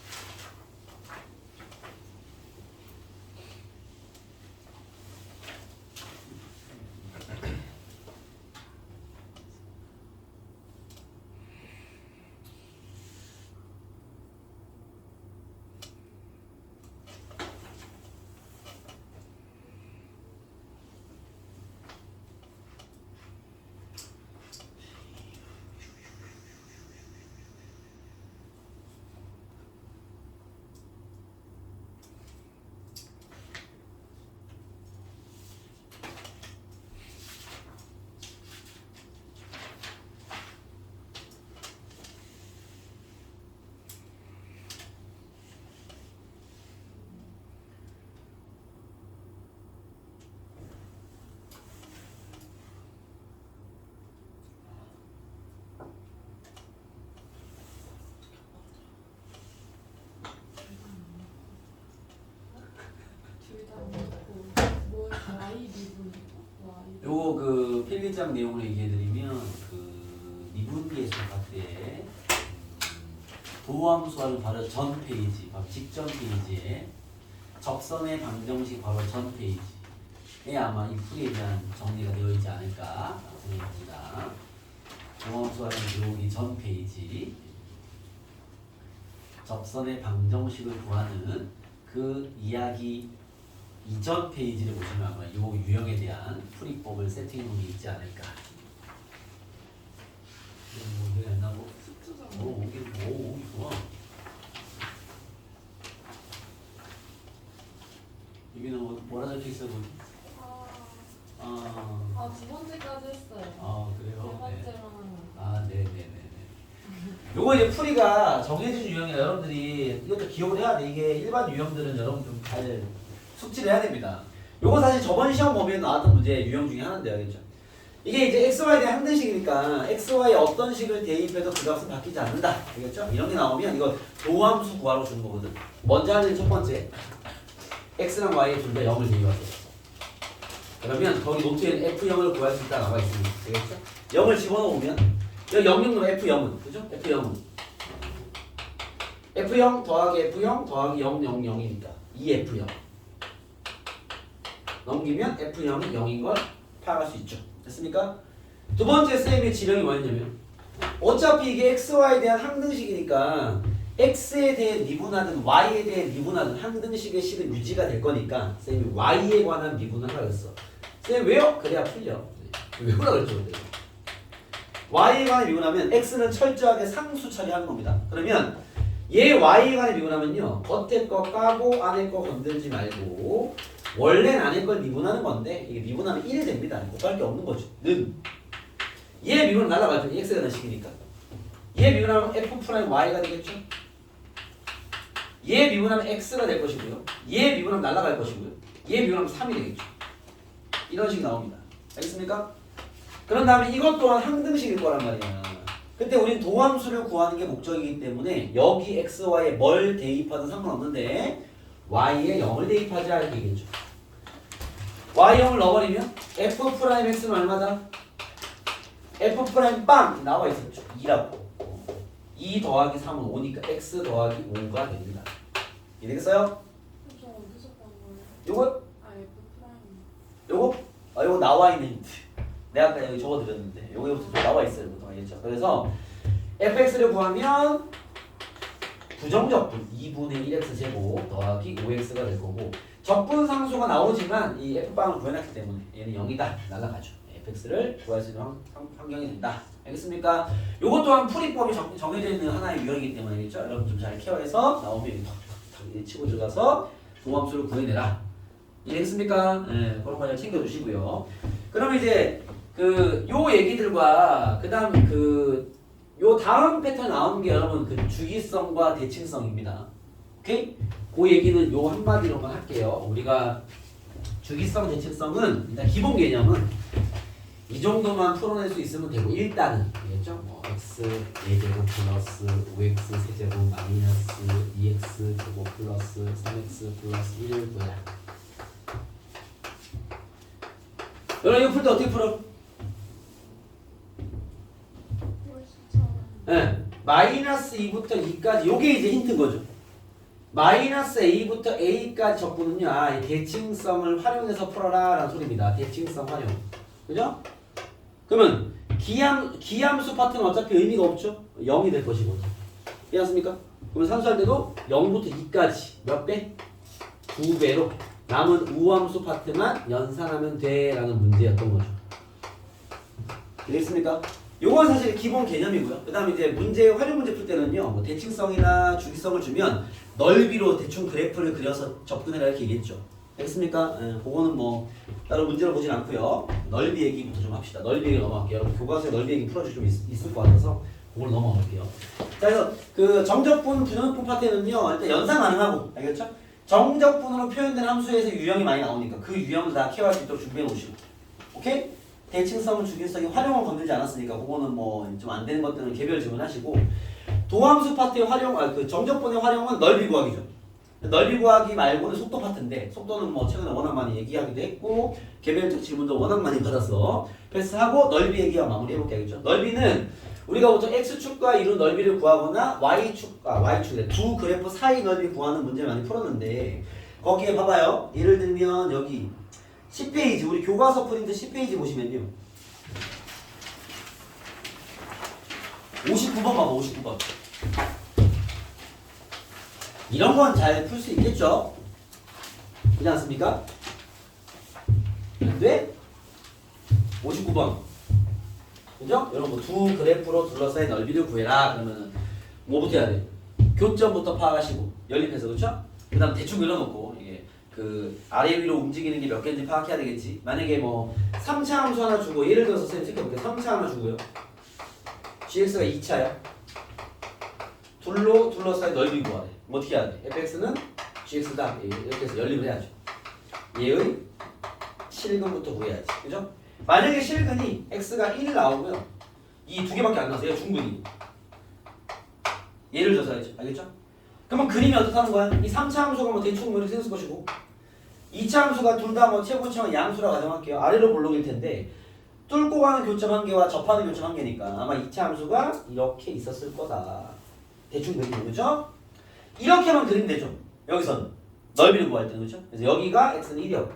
요거 그 필기장 내용을 얘기해드리면 그 미분계수 파트에 도함수하는 바로 전 페이지, 바로 직전 페이지에 적선의 방정식 바로 전 페이지에 아마 이 풀이에 대한 정리가 되어 있지 않을까 생각합니다. 도함수하는 들어오기 전 페이지 적선의 방정식을 구하는 그 이야기 이전 페이지를 보시면 아마 이 유형에 대한 풀이법을 세팅해 놓은 게 있지 않을까. 뭐 기억이 안 나고? 오기 좋아. 있어 보니? 두 번째까지 했어요. 세 그래요? 네. 번째로는 네네네네. 요거 이제 풀이가 정해진 유형이라 여러분들이 이것도 기억을 해야 돼. 이게 일반 유형들은 여러분 좀 잘 숙지를 해야 됩니다. 요거 사실 저번 시험 범위에 나왔던 문제 유형 중에 하나인데요. 알겠죠? 이게 이제 xy에 대한 항등식이니까 xy에 어떤 식을 대입해도 그 값은 바뀌지 않는다. 알겠죠? 이런 게 나오면 이거 도함수 구하러 주는 거거든. 먼저 하는 첫 번째 x랑 y에 둘 다 0을 대입하세요. 그러면 거기 노트에는 f0을 구할 수 있다 나와 있습니다. 알겠죠? 0을 집어넣으면 여기 0은 f0은 그죠? f0은 f0 더하기 f0 더하기 0, 0, 0이니까 2f0 넘기면 f0이 0인 걸 파악할 수 있죠. 됐습니까? 두 번째 쌤의 지령이 뭐였냐면 어차피 이게 xy에 대한 항등식이니까 x에 대해 미분하든 y에 대해 미분하든 항등식의 식은 유지가 될 거니까 쌤이 y에 관한 미분을 하라 그랬어. 쌤 왜요? 그래야 풀려. 왜요라 그랬죠. 근데. y에 관해 미분하면 x는 철저하게 상수 처리하는 겁니다. 그러면 얘 y에 관해 미분하면요 겉에 거 까고 안에 거 건들지 말고 원래는 안에 걸 미분하는 건데 이게 미분하면 1이 됩니다. 곱할 게 없는 거죠. 는 얘 미분은 날라가죠. x가 된 식이니까. 얘 미분하면 f'(y가 되겠죠. 얘 미분하면 x가 될 것이고요. 얘 미분하면 날라갈 것이고요. 얘 미분하면 3이 되겠죠. 이런 식이 나옵니다. 알겠습니까? 그런 다음에 이것 또한 항등식일 거란 말이야. 그때 우린 도함수를 구하는 게 목적이기 때문에 여기 x, y에 뭘 대입하든 상관없는데 y에 0을 대입하자 이렇게 얘기했죠. y0을 넣어버리면 f'x는 얼마다? f' 빵 나와 있었죠. 2라고. 2 더하기 3은 5니까 x 더하기 5가 됩니다. 이해되겠어요? 저 어디서 본 거예요? 요거? F 요거? 요거 나와 있는 힌트. 내가 아까 여기 적어드렸는데 요거부터 나와 있어요. 보통 알겠죠? 그래서 fx를 구하면 부정적분 2분의 1x 제곱 더하기 5x가 될 거고 적분 상수가 나오지만 이 f방을 구해놨기 때문에 얘는 0이다 날아가죠. fx를 구할 수 있는 환경이 된다. 알겠습니까? 요것 또한 풀이법이 정해져 있는 하나의 유형이기 때문에 알겠죠? 여러분 좀 잘 케어해서 나오면 탁탁 치고 들어가서 도함수를 구해내라. 이해했습니까? 네, 그런 거 잘 챙겨주시고요. 그럼 이제 요 얘기들과 요 다음 패턴 나오는 게 여러분 주기성과 대칭성입니다. 오케이? 그 얘기는 요 한마디로만 할게요. 우리가 주기성, 대칭성은 일단 기본 개념은 이 정도만 풀어낼 수 있으면 되고 일단은 알겠죠? 뭐 x 4제곱 플러스 5x 세제곱 마이너스 2x 제곱 플러스 3x 플러스 1을 구해라. 여러분 이거 풀 때 어떻게 풀어? 네. 마이너스 2부터 2까지 요게 이제 힌트인 거죠. 마이너스 a부터 a까지 적분은요 이 대칭성을 활용해서 풀어라 라는 소리입니다. 대칭성 활용. 그죠? 그러면 기함수 파트는 어차피 의미가 없죠. 0이 될 것이고. 이해했습니까? 그러면 산수할 때도 0부터 2까지 몇 배? 2배로 남은 우함수 파트만 연산하면 돼 라는 문제였던 거죠. 이해했습니까? 요건 사실 기본 개념이고요. 그 다음에 이제 활용 문제 풀 때는요, 뭐 대칭성이나 주기성을 주면 넓이로 대충 그래프를 그려서 접근해라 이렇게 얘기했죠. 알겠습니까? 그거는 뭐 따로 문제로 보진 않고요. 넓이 얘기부터 좀 합시다. 넓이 얘기 넘어갈게요. 여러분 교과서에 넓이 얘기 풀어줄 좀 있을 것 같아서 그걸 넘어갈게요. 자, 그래서 정적분, 부정적분 파트는요, 일단 연산 가능하고, 알겠죠? 정적분으로 표현된 함수에서 유형이 많이 나오니까 그 유형을 다 케어할 수 있도록 준비해 놓으시고, 오케이? 대칭성은 주기성이 활용을 건들지 않았으니까 그거는 뭐 좀 안 되는 것들은 개별 질문하시고 도함수 파트의 활용, 정적분의 활용은 넓이 구하기죠. 넓이 구하기 말고는 속도 파트인데 속도는 뭐 최근에 워낙 많이 얘기하기도 했고 개별적 질문도 워낙 많이 받아서 패스하고 넓이 얘기와 마무리해볼게 알겠죠? 넓이는 우리가 보통 x축과 이룬 넓이를 구하거나 y축에 두 그래프 사이 넓이 구하는 문제를 많이 풀었는데 거기에 봐봐요. 예를 들면 여기 10페이지 우리 교과서 프린트 10페이지 보시면요 59번 봐봐 59번 이런 건 잘 풀 수 있겠죠? 그렇지 않습니까? 근데 59번 그죠? 여러분 뭐 두 그래프로 둘러싸인 넓이를 구해라 그러면은 뭐부터 해야 돼? 교점부터 파악하시고 연립해서 그렇죠? 그 다음 대충 그려놓고 이게 그 아래 위로 움직이는 게 몇 개인지 파악해야 되겠지. 만약에 뭐 3차 함수 하나 주고 예를 들어서 쌤 체크해볼게. 3차 하나 주고요. gx가 2차야. 둘로 둘러싸인 넓이 구하래. 뭐 어떻게 해야 돼? fx는 gx다. 이렇게 해서 연립을 해야죠. 얘의 실근부터 구해야지. 그죠? 만약에 실근이 x가 1 나오고요. 이 두 개밖에 안 나와서 얘가 중근이. 예를 들어서 해야죠. 알겠죠? 그러면 그림이 어떻다는 거야? 이 3차 함수가 뭐 대충 뭐 이렇게 생겼을 것이고 2차 함수가 둘 다 뭐 최고치와 양수라 가정할게요. 아래로 볼록일 텐데 뚫고 가는 교점 한 개와 접하는 교점 한 개니까 아마 2차 함수가 이렇게 있었을 거다. 대충 그리는 거죠? 이렇게만 그리면 되죠. 여기선 넓이를 구할 때는 그렇죠? 그래서 여기가 x는 1이었고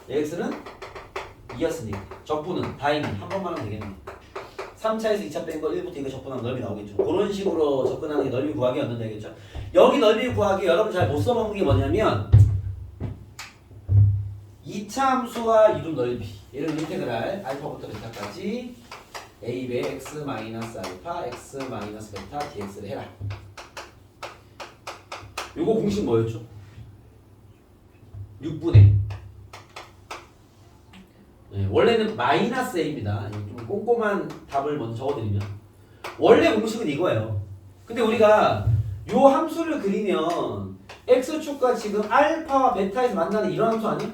x는 2였으니까 적분은 다행히 한 번만 하면 되겠네. 3차에서 2차 뺀 거 1부터 이거 적분하면 넓이 나오겠죠. 그런 식으로 접근하는 게 넓이 구하기였는데 되겠죠. 여기 넓이 구하기 여러분 잘 못 써먹는 게 뭐냐면 2차 함수와 이룬 넓이 얘를 인테그랄 알파부터 베타까지 a배 x 마이너스 알파 x 마이너스 베타 dx를 해라. 요거 공식 뭐였죠? 6분의 네, 원래는 마이너스 a입니다. 좀 꼼꼼한 답을 먼저 적어드리면 원래 공식은 이거예요. 근데 우리가 요 함수를 그리면 x축과 지금 알파와 베타에서 만나는 이런 함수 아니야?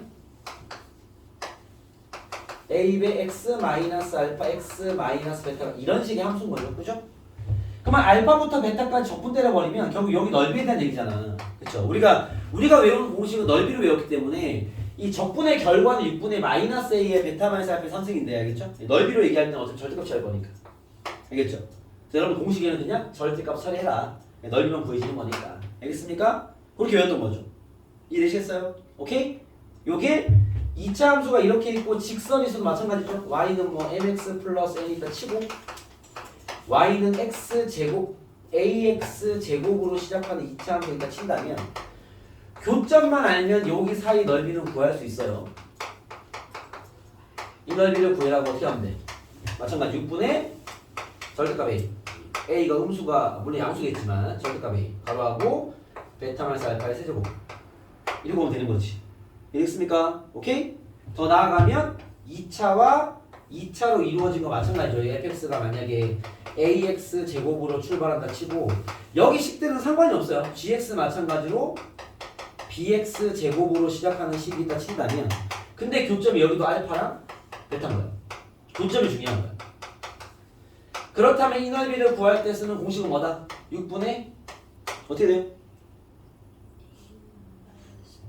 a배 x 마이너스 알파 x 마이너스 베타가 이런 식의 함수인 거죠. 그죠? 그러면 알파부터 베타까지 적분 때려버리면 결국 여기 넓이에 대한 얘기잖아. 그쵸? 우리가 외우는 공식은 넓이를 외웠기 때문에 이 적분의 결과는 6분의 마이너스 a의 베타 마이너스 알파의 선생인데 알겠죠? 넓이로 얘기할 때는 어차피 절대값 처리할 거니까. 알겠죠? 그래서 여러분 공식에는 그냥 절대값 처리해라. 넓이만 구해지는 거니까. 알겠습니까? 그렇게 외웠던 거죠. 이해되시겠어요? 오케이? 요게 2차 함수가 이렇게 있고 직선이 있어도 마찬가지죠. y는 뭐 mx 플러스 n이다 치고 y는 x제곱 ax제곱으로 시작하는 2차 함수니까 친다면 교점만 알면 여기 사이 넓이는 구할 수 있어요. 이 넓이를 구해라고 어떻게 하면 돼? 마찬가지 6분의 절대값 a a가 음수가 물론 양수겠지만 절대값 a 가로하고 베타 마이너스 알파의 세제곱 이렇게 보면 되는 거지. 이해됐습니까? 오케이? 더 나아가면 2차와 2차로 이루어진 거 마찬가지죠. fx가 만약에 ax 제곱으로 출발한다 치고 여기 식들은 상관이 없어요. gx 마찬가지로 bx 제곱으로 시작하는 식이 있다 친다면 근데 교점이 여기도 알파랑 베타인 거야. 교점이 중요한 거야. 그렇다면 이 넓이를 구할 때 쓰는 공식은 뭐다? 6분의 어떻게 돼요?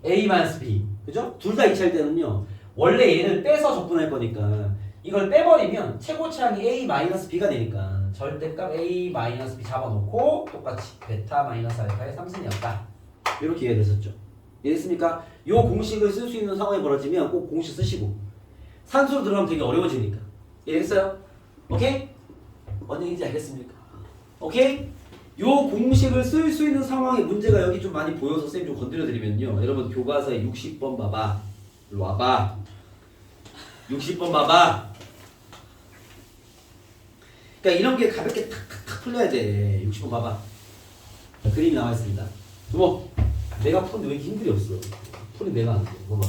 a-b 그죠? 둘 다 2차일 때는요 원래 얘를 빼서 적분할 거니까 이걸 빼버리면 최고차항이 a-b가 되니까 절대값 a-b 잡아놓고 똑같이 베타 마이너스 알파의 3승이었다 이렇게 이해됐었죠. 이해됐습니까? 이 공식을 쓸 수 있는 상황이 벌어지면 꼭 공식 쓰시고 산수로 들어가면 되게 어려워지니까 이해됐어요? 오케이? 뭔 얘기인지 알겠습니까? 오케이? 요 공식을 쓸 수 있는 상황에 문제가 여기 좀 많이 보여서 쌤 좀 건드려드리면요 여러분 교과서에 60번 봐봐. 일로 와봐. 60번 봐봐. 그러니까 이런 게 가볍게 탁탁탁 풀려야 돼. 60번 봐봐. 자, 그림이 나와 있습니다. 주목. 내가 푸는데 왜 이렇게 힘들이 없어? 풀이 내가 안 돼. 봐봐.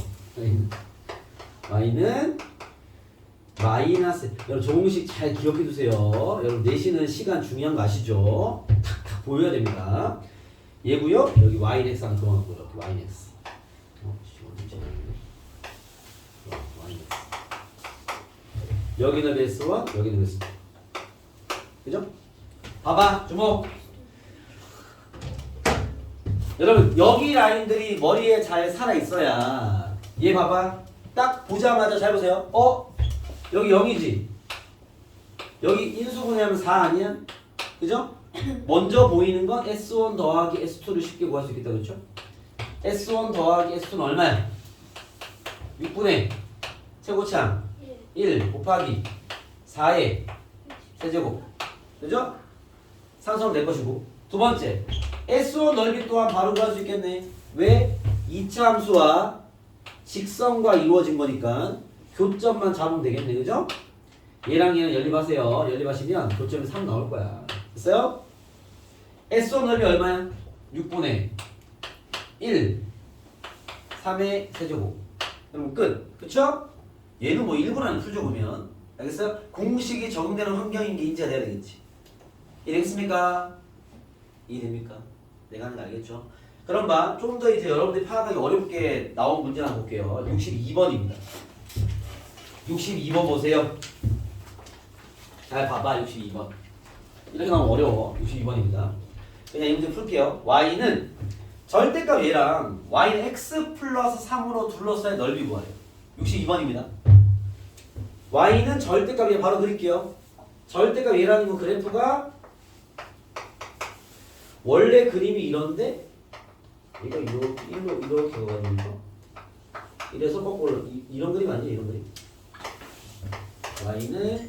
y는 마이너스. 여러분 저 공식 잘 기억해 두세요. 여러분 내시는 시간 중요한 거 아시죠? 탁탁 보여야 됩니다. 얘고요. 여기 y는 x 하나 그어놨고요. 여기 y는 x. 여기는 S1, 여기는 S2. 그죠? 봐봐, 주목. 여러분, 여기 라인들이 머리에 잘 살아있어야 얘 봐봐. 딱 보자마자 잘 보세요. 여기 0이지? 여기 인수분해하면 4 아니야? 그죠? 먼저 보이는 건 S1 더하기 S2를 쉽게 구할 수 있겠다. 그렇죠? S1 더하기 S2는 얼마야? 6분의 최고차항 1 곱하기 4의 세제곱. 그죠? 상수는 내 것이고. 두 번째, S1 넓이 또한 바로 구할 수 있겠네. 왜? 2차 함수와 직선과 이루어진 거니까 교점만 잡으면 되겠네. 그죠? 얘랑 얘는 연립하세요. 연립하시면 교점이 3 나올 거야. 됐어요? S1 넓이 얼마야? 6분의 1 3의 세제곱. 그럼 끝. 그쵸? 얘는 뭐 1분안에 풀죠 보면. 알겠어요? 공식이 적용되는 환경인 게 인지가 돼야 되겠지. 이해됐습니까? 이해됩니까? 내가 하는 거 알겠죠? 그럼 봐. 좀 더 이제 여러분들이 파악하기 어렵게 나온 문제 하나 볼게요. 62번입니다. 62번 보세요. 잘 봐봐. 62번. 이렇게 나오면 어려워. 62번입니다. 그냥 이 문제 풀게요. y는 절대값 얘랑 y는 x 플러스 3으로 둘러싸인 넓이 구하래요. 62번입니다. y는 절대값 얘 바로 그릴게요. 절대값 얘라는 건 그래프가 원래 그림이 이런데 얘가 이렇게 가거든요. 이래서 거꾸로 이런 그림 아니에요? 이런 그림. y는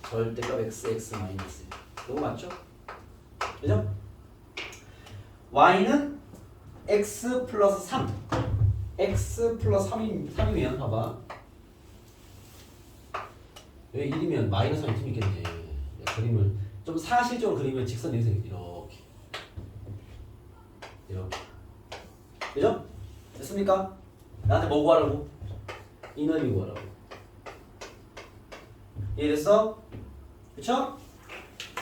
절대값 x 마이너스. 이거 맞죠? 그죠? y는 x 플러스 3. x 플러스 3이면 봐봐. 여기 1이면 마이너스 3이 틈이 있겠네. 그림을 좀 사실적으로 그리면 직선 이렇게 이렇게. 그죠? 됐습니까? 나한테 뭐 구하라고? 이 넓이 구하라고. 이해됐어? 그쵸?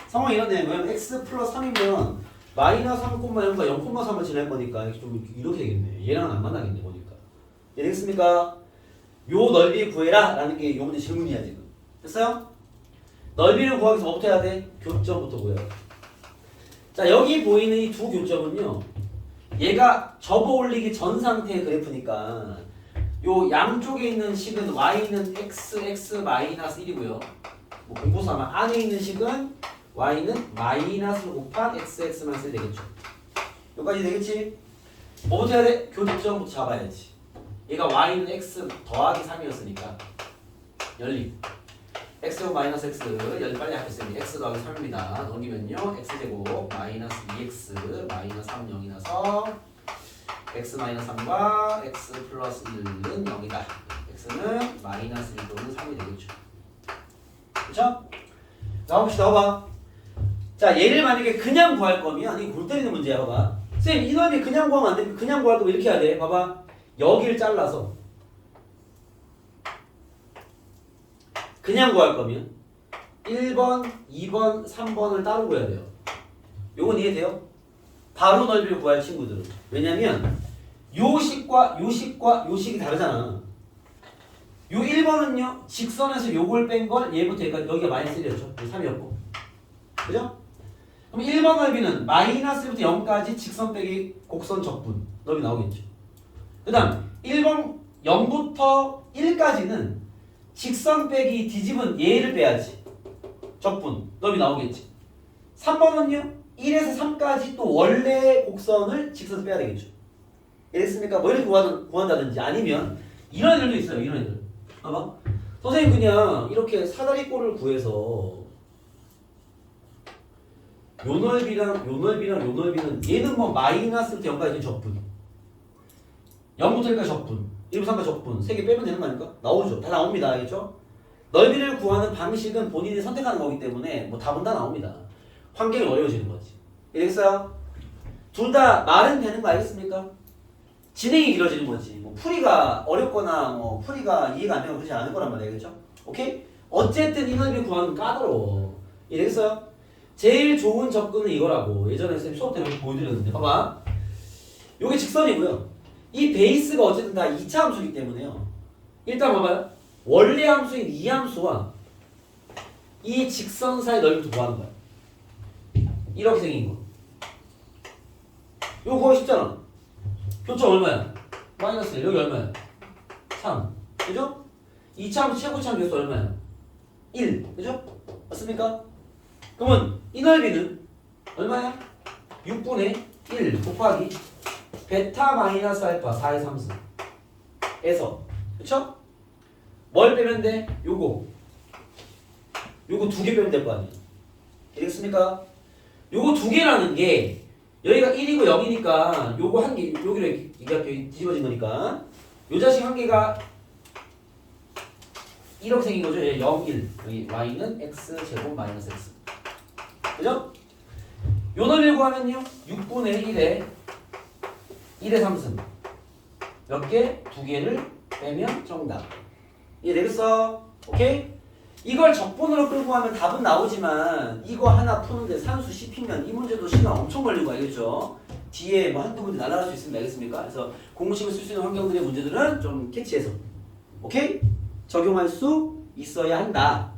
상황이 이런데 왜냐면 x 플러스 3이면 마이너스 3,0과 0,3을 지날 거니까 좀 이렇게 되겠네. 얘랑은 안 만나겠네 보니까. 이해됐습니까? 요 넓이 구해라 라는 게 요 문제 질문이야 지금. 됐어요? 넓이를 구하기 위해서 뭐부터 해야 돼? 교점부터 구해야 돼. 자, 여기 보이는 이 두 교점은요, 얘가 접어 올리기 전 상태의 그래프니까 요 양쪽에 있는 식은 y는 x 마이너스 1이고요. 뭐 공부삼아 안에 있는 식은 y는 마이너스 곱한 x 마이너스 1 되겠죠. 여기까지 되겠지? 뭐부터 해야 돼? 교점부터 잡아야지. 얘가 y는 x 더하기 3이었으니까 열림. x 마이너스 x 열림 빨리 합했으니 x 더하기 3입니다. 넘기면요 x제곱 마이너스 2x 마이너스 3 0이 나서 x 마이너스 3과 x 플러스 1은 0이다. x는 마이너스 1 또는 3이 되겠죠. 그쵸? 나옵시다. 봐봐. 자, 얘를 만약에 그냥 구할 거면 이 골 때리는 문제야. 봐봐. 쌤, 이 넓이 그냥 구하면 안 돼. 그냥 구할 거면 이렇게 해야 돼. 봐봐. 여기를 잘라서 그냥 구할 거면 1번, 2번, 3번을 따로 구해야 돼요. 요건 이해돼요? 바로 넓이를 구할 친구들은. 왜냐면 요 식과 요 식과 요 식이 다르잖아. 요 1번은요 직선에서 요걸 뺀 걸 얘부터 여기가 마이너스 1이었죠. 3이었고. 그죠? 그럼 1번 넓이는 마이너스 1부터 0까지 직선 빼기 곡선 적분 넓이 나오겠죠. 그 다음 1번 0부터 1까지는 직선 빼기 뒤집은 얘를 빼야지. 적분 넓이 나오겠지. 3번은요 1에서 3까지 또 원래 곡선을 직선에서 빼야 되겠죠. 이랬습니까? 뭐 이렇게 구한다든지 아니면 이런 애들도 있어요. 이런 애들. 봐봐. 선생님 그냥 이렇게 사다리꼴을 구해서 요 넓이랑 요 넓이랑 요 넓이는 얘는 뭐 마이너스부터 0까지 적분 0부터 1까지 적분 1부터 3까지 적분 3개 빼면 되는 거 아닙니까? 나오죠. 다 나옵니다. 알겠죠? 넓이를 구하는 방식은 본인이 선택하는 거기 때문에 뭐 답은 다 나옵니다. 환경이 어려워지는 거지. 이해됐어요? 둘 다 말은 되는 거 알겠습니까? 진행이 길어지는 거지. 뭐 풀이가 어렵거나 뭐 풀이가 이해가 안 되면 그러지 않을 거란 말이야. 그렇죠? 오케이? 어쨌든 이 넓이 구하는 건 까다로워. 이해됐어요? 제일 좋은 접근은 이거라고. 예전에 선생님 수업 때 이렇게 보여드렸는데 봐봐. 요게 직선이고요. 이 베이스가 어쨌든 다 2차 함수이기 때문에요. 일단 봐봐요. 원래 함수인 이 함수와 이 직선 사이 넓이를 구하는 거야. 이렇게 생긴 거. 이거 구하기 쉽잖아. 교점 얼마야? 마이너스 1. 여기 얼마야? 3. 그죠? 2차 함수 최고차 함수 개수 얼마야? 1. 그죠? 맞습니까? 그러면 이 넓이는 얼마야? 6분의 1 곱하기 베타 마이너스 알파 4의 3승 에서 그쵸? 뭘 빼면 돼? 요거 두 개 빼면 될 거 아니에요. 되겠습니까? 요거 두 개라는 게 여기가 1이고 0이니까 요거 한 개 여기로 이렇게 뒤집어진 거니까 요 자식 한 개가 이렇게 생긴 거죠. 0, 1 여기 y는 x제곱 마이너스 x 그죠? 요 넓이를 구하면요 6분의 1에 3승 몇 개? 2개를 빼면 정답. 이해되겠어? 오케이? 이걸 적분으로 끌고 가면 답은 나오지만 이거 하나 푸는데 산수 씹히면 이 문제도 시간 엄청 걸리고 알겠죠? 뒤에 뭐 한두 문제 날아갈 수 있습니다. 알겠습니까? 그래서 공식을 쓸 수 있는 환경들의 문제들은 좀 캐치해서 오케이? 적용할 수 있어야 한다.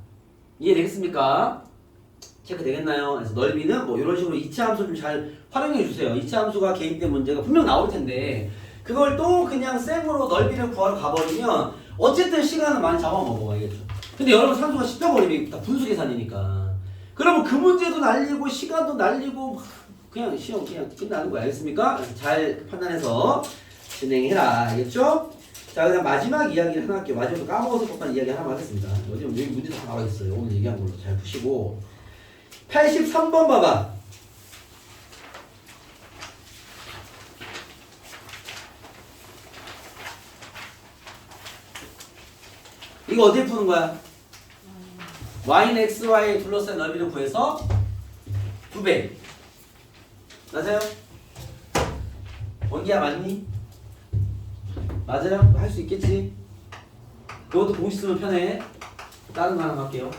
이해되겠습니까? 체크 되겠나요? 그래서 넓이는 뭐 이런 식으로 2차 함수 좀 잘 활용해 주세요. 2차 함수가 개입된 문제가 분명 나올 텐데 그걸 또 그냥 쌩으로 넓이를 구하러 가버리면 어쨌든 시간은 많이 잡아먹어. 알겠죠? 근데 여러분 산수가 씹혀버리면 다 분수 계산이니까 그러면 그 문제도 날리고 시간도 날리고 그냥 시험 그냥 끝나는 거야. 알겠습니까? 잘 판단해서 진행해라. 알겠죠? 자, 그다음 마지막 이야기를 하나 할게요. 마지막으로 까먹어서 법한 이야기 하나만 하겠습니다. 여기 문제 다 나와 있어요. 오늘 얘기한 걸로 잘 푸시고 83번 봐봐. 이거 어떻게 푸는 거야? y는 xy의 둘러싼 넓이를 구해서 2배. 맞아요? 원기야 맞니? 맞아요? 할 수 있겠지? 그것도 공식 쓰면 편해. 다른 거 하나 할게요.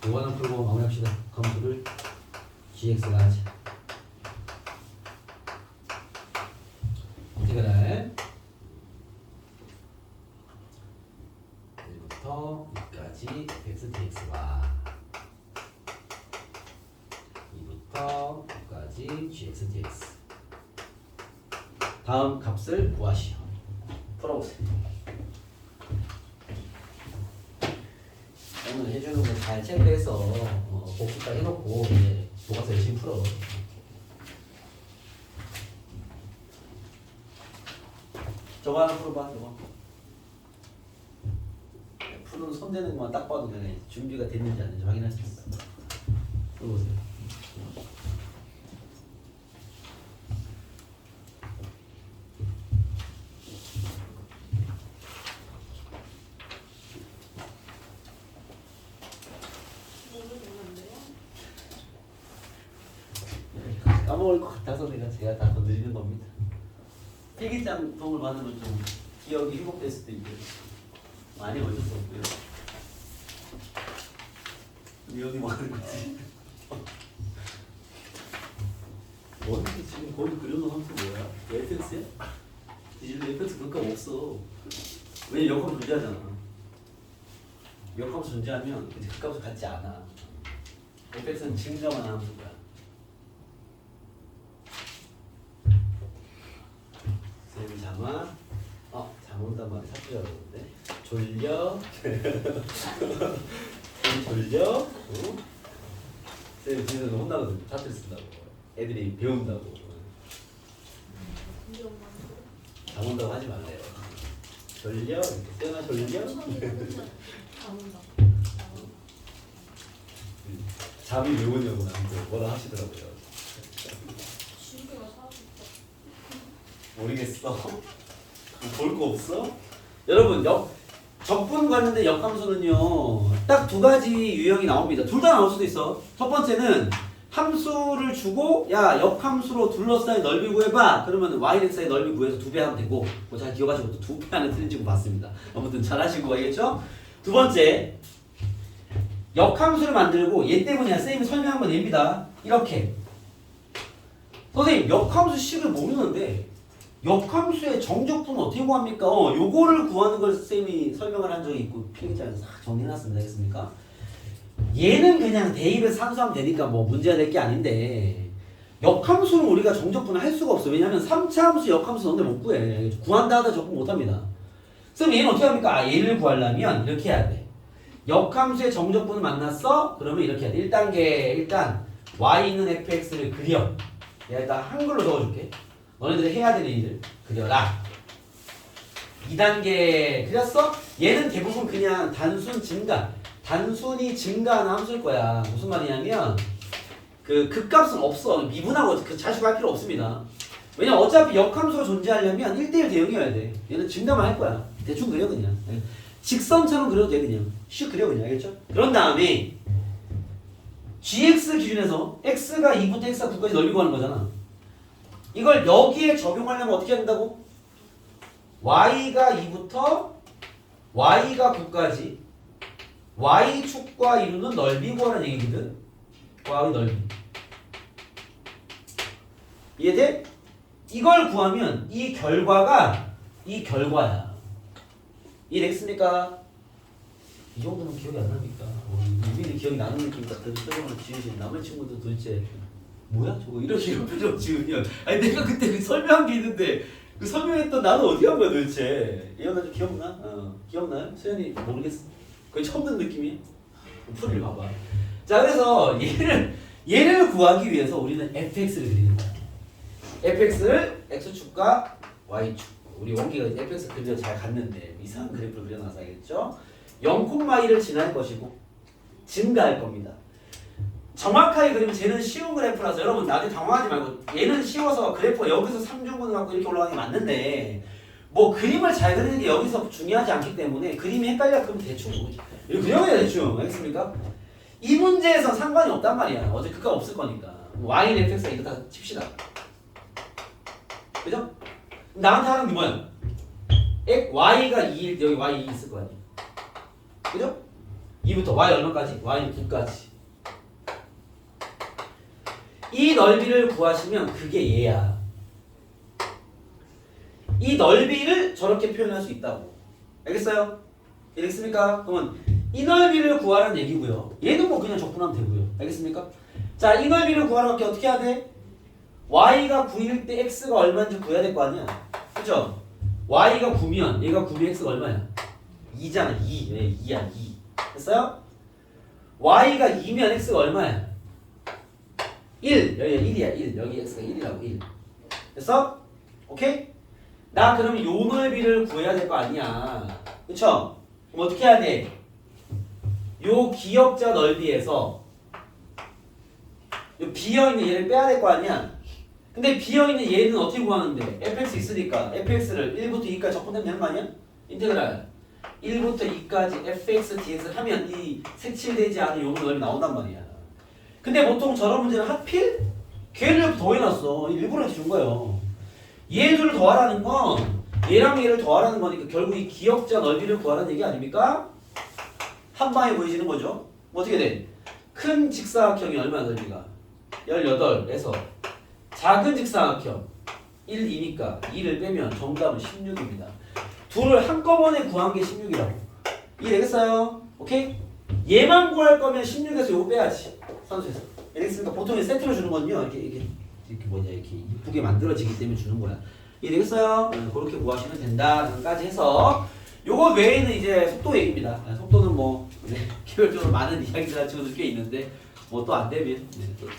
이거는 풀고 마무리합시다. 검수를 gx가 하지. 어떻게 돼? 1부터 2까지 x dx와 2부터 9까지 gx dx. 다음 값을 구하시오. 풀어보세요. 오늘 해주는 거 잘 체크해서 복습까지 해놓고 이제 교과서 열심히 풀어. 저거 하나 풀어봐. 저거. 푸는 손 대는 것만 딱 봐도 되네. 준비가 됐는지 안 됐는지 확인할 수 있어. 풀어보세요. 까먹을 것 같아서 제가 다 건드리는 겁니다. 필기장 도움을 받으면 좀 기억이 회복될 수도 있고요. 많이 어쩔 수 없고요. 미연이 뭐 하는 거지? 어디 지금 거기 그려놓은 함수 뭐야? fx야? 디질로 fx 그럴 거 없어. 왜냐면 역함수 존재하잖아. 역함수 존재하면 그 값을 같지 않아. fx는 증가만 하는 함수야. 쌤이 잠아 온단 말이 사투리라고 그러는데 졸려 쌤이 졸려 쌤이 뒤에서 혼나거든. 사투리 쓴다고 애들이 배운다고 잠 온다고 하지 말래요. 졸려? 쌤아 졸려? 잠이 왜 오냐고 나한테 뭐라 하시더라고요. 모르겠어. 볼 거 없어? 여러분 적분 관련된 역함수는요 딱 2가지 유형이 나옵니다. 둘 다 나올 수도 있어. 첫 번째는 함수를 주고 야 역함수로 둘러싸인 넓이 구해봐. 그러면 yx의 넓이 구해서 2배 하면 되고 뭐 잘 기억하시고 또 2배 안에 틀린지 봤습니다. 아무튼 잘 하시고 알겠죠? 두 번째 역함수를 만들고 얘 때문이야. 쌤이 설명 한번 냅니다. 이렇게 선생님 역함수 식을 모르는데 역함수의 정적분은 어떻게 구합니까? 요거를 구하는 걸 쌤이 설명을 한 적이 있고 필기장에서 싹 정리해놨습니다. 알겠습니까? 얘는 그냥 대입에서 산수하면 되니까 뭐 문제가 될 게 아닌데 역함수는 우리가 정적분을 할 수가 없어. 왜냐하면 3차 함수 역함수 너네 못 구해. 구한다 하다 적분 못합니다. 그럼 얘는 어떻게 합니까? 얘를 구하려면 이렇게 해야 돼. 역함수의 정적분을 만났어? 그러면 이렇게 해야 돼. 1단계 일단 y는 fx를 그려. 얘가 일단 한글로 적어줄게. 너네들이 해야 되는 일을 그려라. 2단계 그렸어? 얘는 대부분 그냥 단순 증가. 단순히 증가하는 함수일 거야. 무슨 말이냐면 그 극값은 없어. 미분하고 그 자식할 필요 없습니다. 왜냐면 어차피 역함수가 존재하려면 1대1 대응이어야 돼. 얘는 증가만 할 거야. 대충 그려 그냥. 직선처럼 그려도 돼 그냥. 슉 그려 그냥. 알겠죠? 그런 다음에 gx 기준에서 x가 2부터 x가 9까지 넓이 구하는 거잖아. 이걸 여기에 적용하려면 어떻게 한다고? y가 2부터 y가 9까지 y축과 이루는 넓이 구하라는 얘기거든. y 넓이. 이해돼? 이걸 구하면 이 결과가 이 결과야. 이해되겠습니까? 이 정도면 기억이 안 납니까? 이미리 기억이 나는 느낌 같은 표정을 지으신 남은 친구들 도대체 뭐야 저거 이렇게 표정 지으면 아니 내가 그때 그 설명한 게 있는데 그 설명했던 나는 어디 간 거야 도대체. 예언아 좀 기억나? 기억나요? 수현이 모르겠어. 거의 처음 듣는 느낌이야. 풀을 봐봐. 자 그래서 얘를 구하기 위해서 우리는 fx를 그리는 거야. fx를 x축과 y축. 우리 원기가 fx 그려 잘 갔는데 이상한 그래프를 그려놔서 알겠죠? 0,2를 지날 것이고 증가할 겁니다. 정확하게 그리면 쟤는 쉬운 그래프라서 여러분 나중에 당황하지 말고 얘는 쉬워서 그래프가 여기서 3중분을 갖고 이렇게 올라가는 게 맞는데 뭐 그림을 잘 그리는 게 여기서 중요하지 않기 때문에 그림이 헷갈려 그러면 대충 이렇게 그려야 대충 알겠습니까? 이 문제에서 상관이 없단 말이야. 어제 그가 없을 거니까 y, fx가 이거 다 칩시다. 그죠? 나한테 하는 게 뭐야? y가 2일 여기 y 2 있을 거 아니야. 그죠? 2부터 y 얼마까지? y는 9까지. 이 넓이를 구하시면 그게 얘야. 이 넓이를 저렇게 표현할 수 있다고. 알겠어요? 알겠습니까? 그러면 이 넓이를 구하라는 얘기고요. 얘는 뭐 그냥 적분하면 되고요. 알겠습니까? 자, 이 넓이를 구하려면 어떻게 해야 돼? y가 9일 때 x가 얼마인지 구해야 될 거 아니야. 그죠? y가 9면 얘가 9면 x가 얼마야? 2잖아. 2. 왜 2야? 2. 됐어요? y가 2면 x가 얼마야? 1. 여기가 1이야. 1. 여기 x가 1이라고. 1. 됐어? 오케이? 나 그러면 요 넓이를 구해야 될 거 아니야. 그쵸? 그럼 어떻게 해야 돼? 요 기역자 넓이에서 요 비어있는 얘를 빼야 될 거 아니야. 근데 비어있는 얘는 어떻게 구하는데? fx 있으니까 fx를 1부터 2까지 적분하면 되는 거 아니야? 인테그랄 1부터 2까지 fx dx를 하면 이 색칠되지 않은 요 넓이 나온단 말이야. 근데 보통 저런 문제는 하필 걔를 더해놨어. 일부러 준 거예요. 얘 둘을 더하라는 건 얘랑 얘를 더하라는 거니까 결국 이 기역자 넓이를 구하라는 얘기 아닙니까? 한 방에 보여지는 거죠. 뭐 어떻게 돼? 큰 직사각형이 얼마나 넓이가? 18에서 작은 직사각형 1, 2니까 2를 빼면 정답은 16입니다. 둘을 한꺼번에 구한 게 16이라고. 이해되겠어요? 오케이? 얘만 구할 거면 16에서 요거 빼야지. 선수에서. 알겠습니까? 보통 세트로 주는 건요. 이렇게 뭐냐 이렇게 이쁘게 만들어지기 때문에 주는 거야. 이해되겠어요? 그렇게 구하시면 된다까지 해서 요거 외에는 이제 속도 얘기입니다. 속도는 뭐 개별적으로 많은 이야기들 친구들 꽤 있는데 뭐 또 안 되면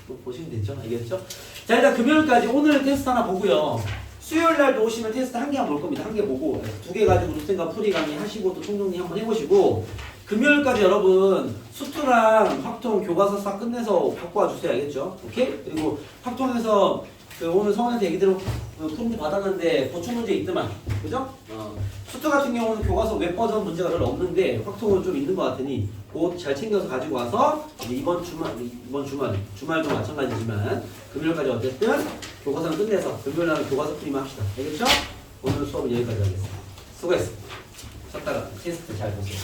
또 보시면 되죠. 알겠죠? 자 일단 금요일까지 오늘 테스트 하나 보고요. 수요일 날도 오시면 테스트 한 개만 볼 겁니다. 한 개 보고 2개 가지고 루텐과 풀이 강의 하시고 또 총정리 한번 해보시고 금요일까지 여러분 수투랑 확통 교과서 싹 끝내서 갖고 와주세요. 알겠죠? 오케이? 그리고 확통에서 그 오늘 성원한테 얘기대로 풀문제 받았는데 보충 문제 있더만. 그죠? 수투 같은 경우는 교과서 웹 버전 문제가 별로 없는데 확통은 좀 있는 것 같으니 곧 잘 챙겨서 가지고 와서 이번 주말도 마찬가지지만 금요일까지 어쨌든 교과서는 끝내서 금요일날은 교과서 풀이만 합시다. 알겠죠? 오늘 수업은 여기까지 하겠습니다. 수고했습니다. 쉬었다가 테스트 잘 보세요.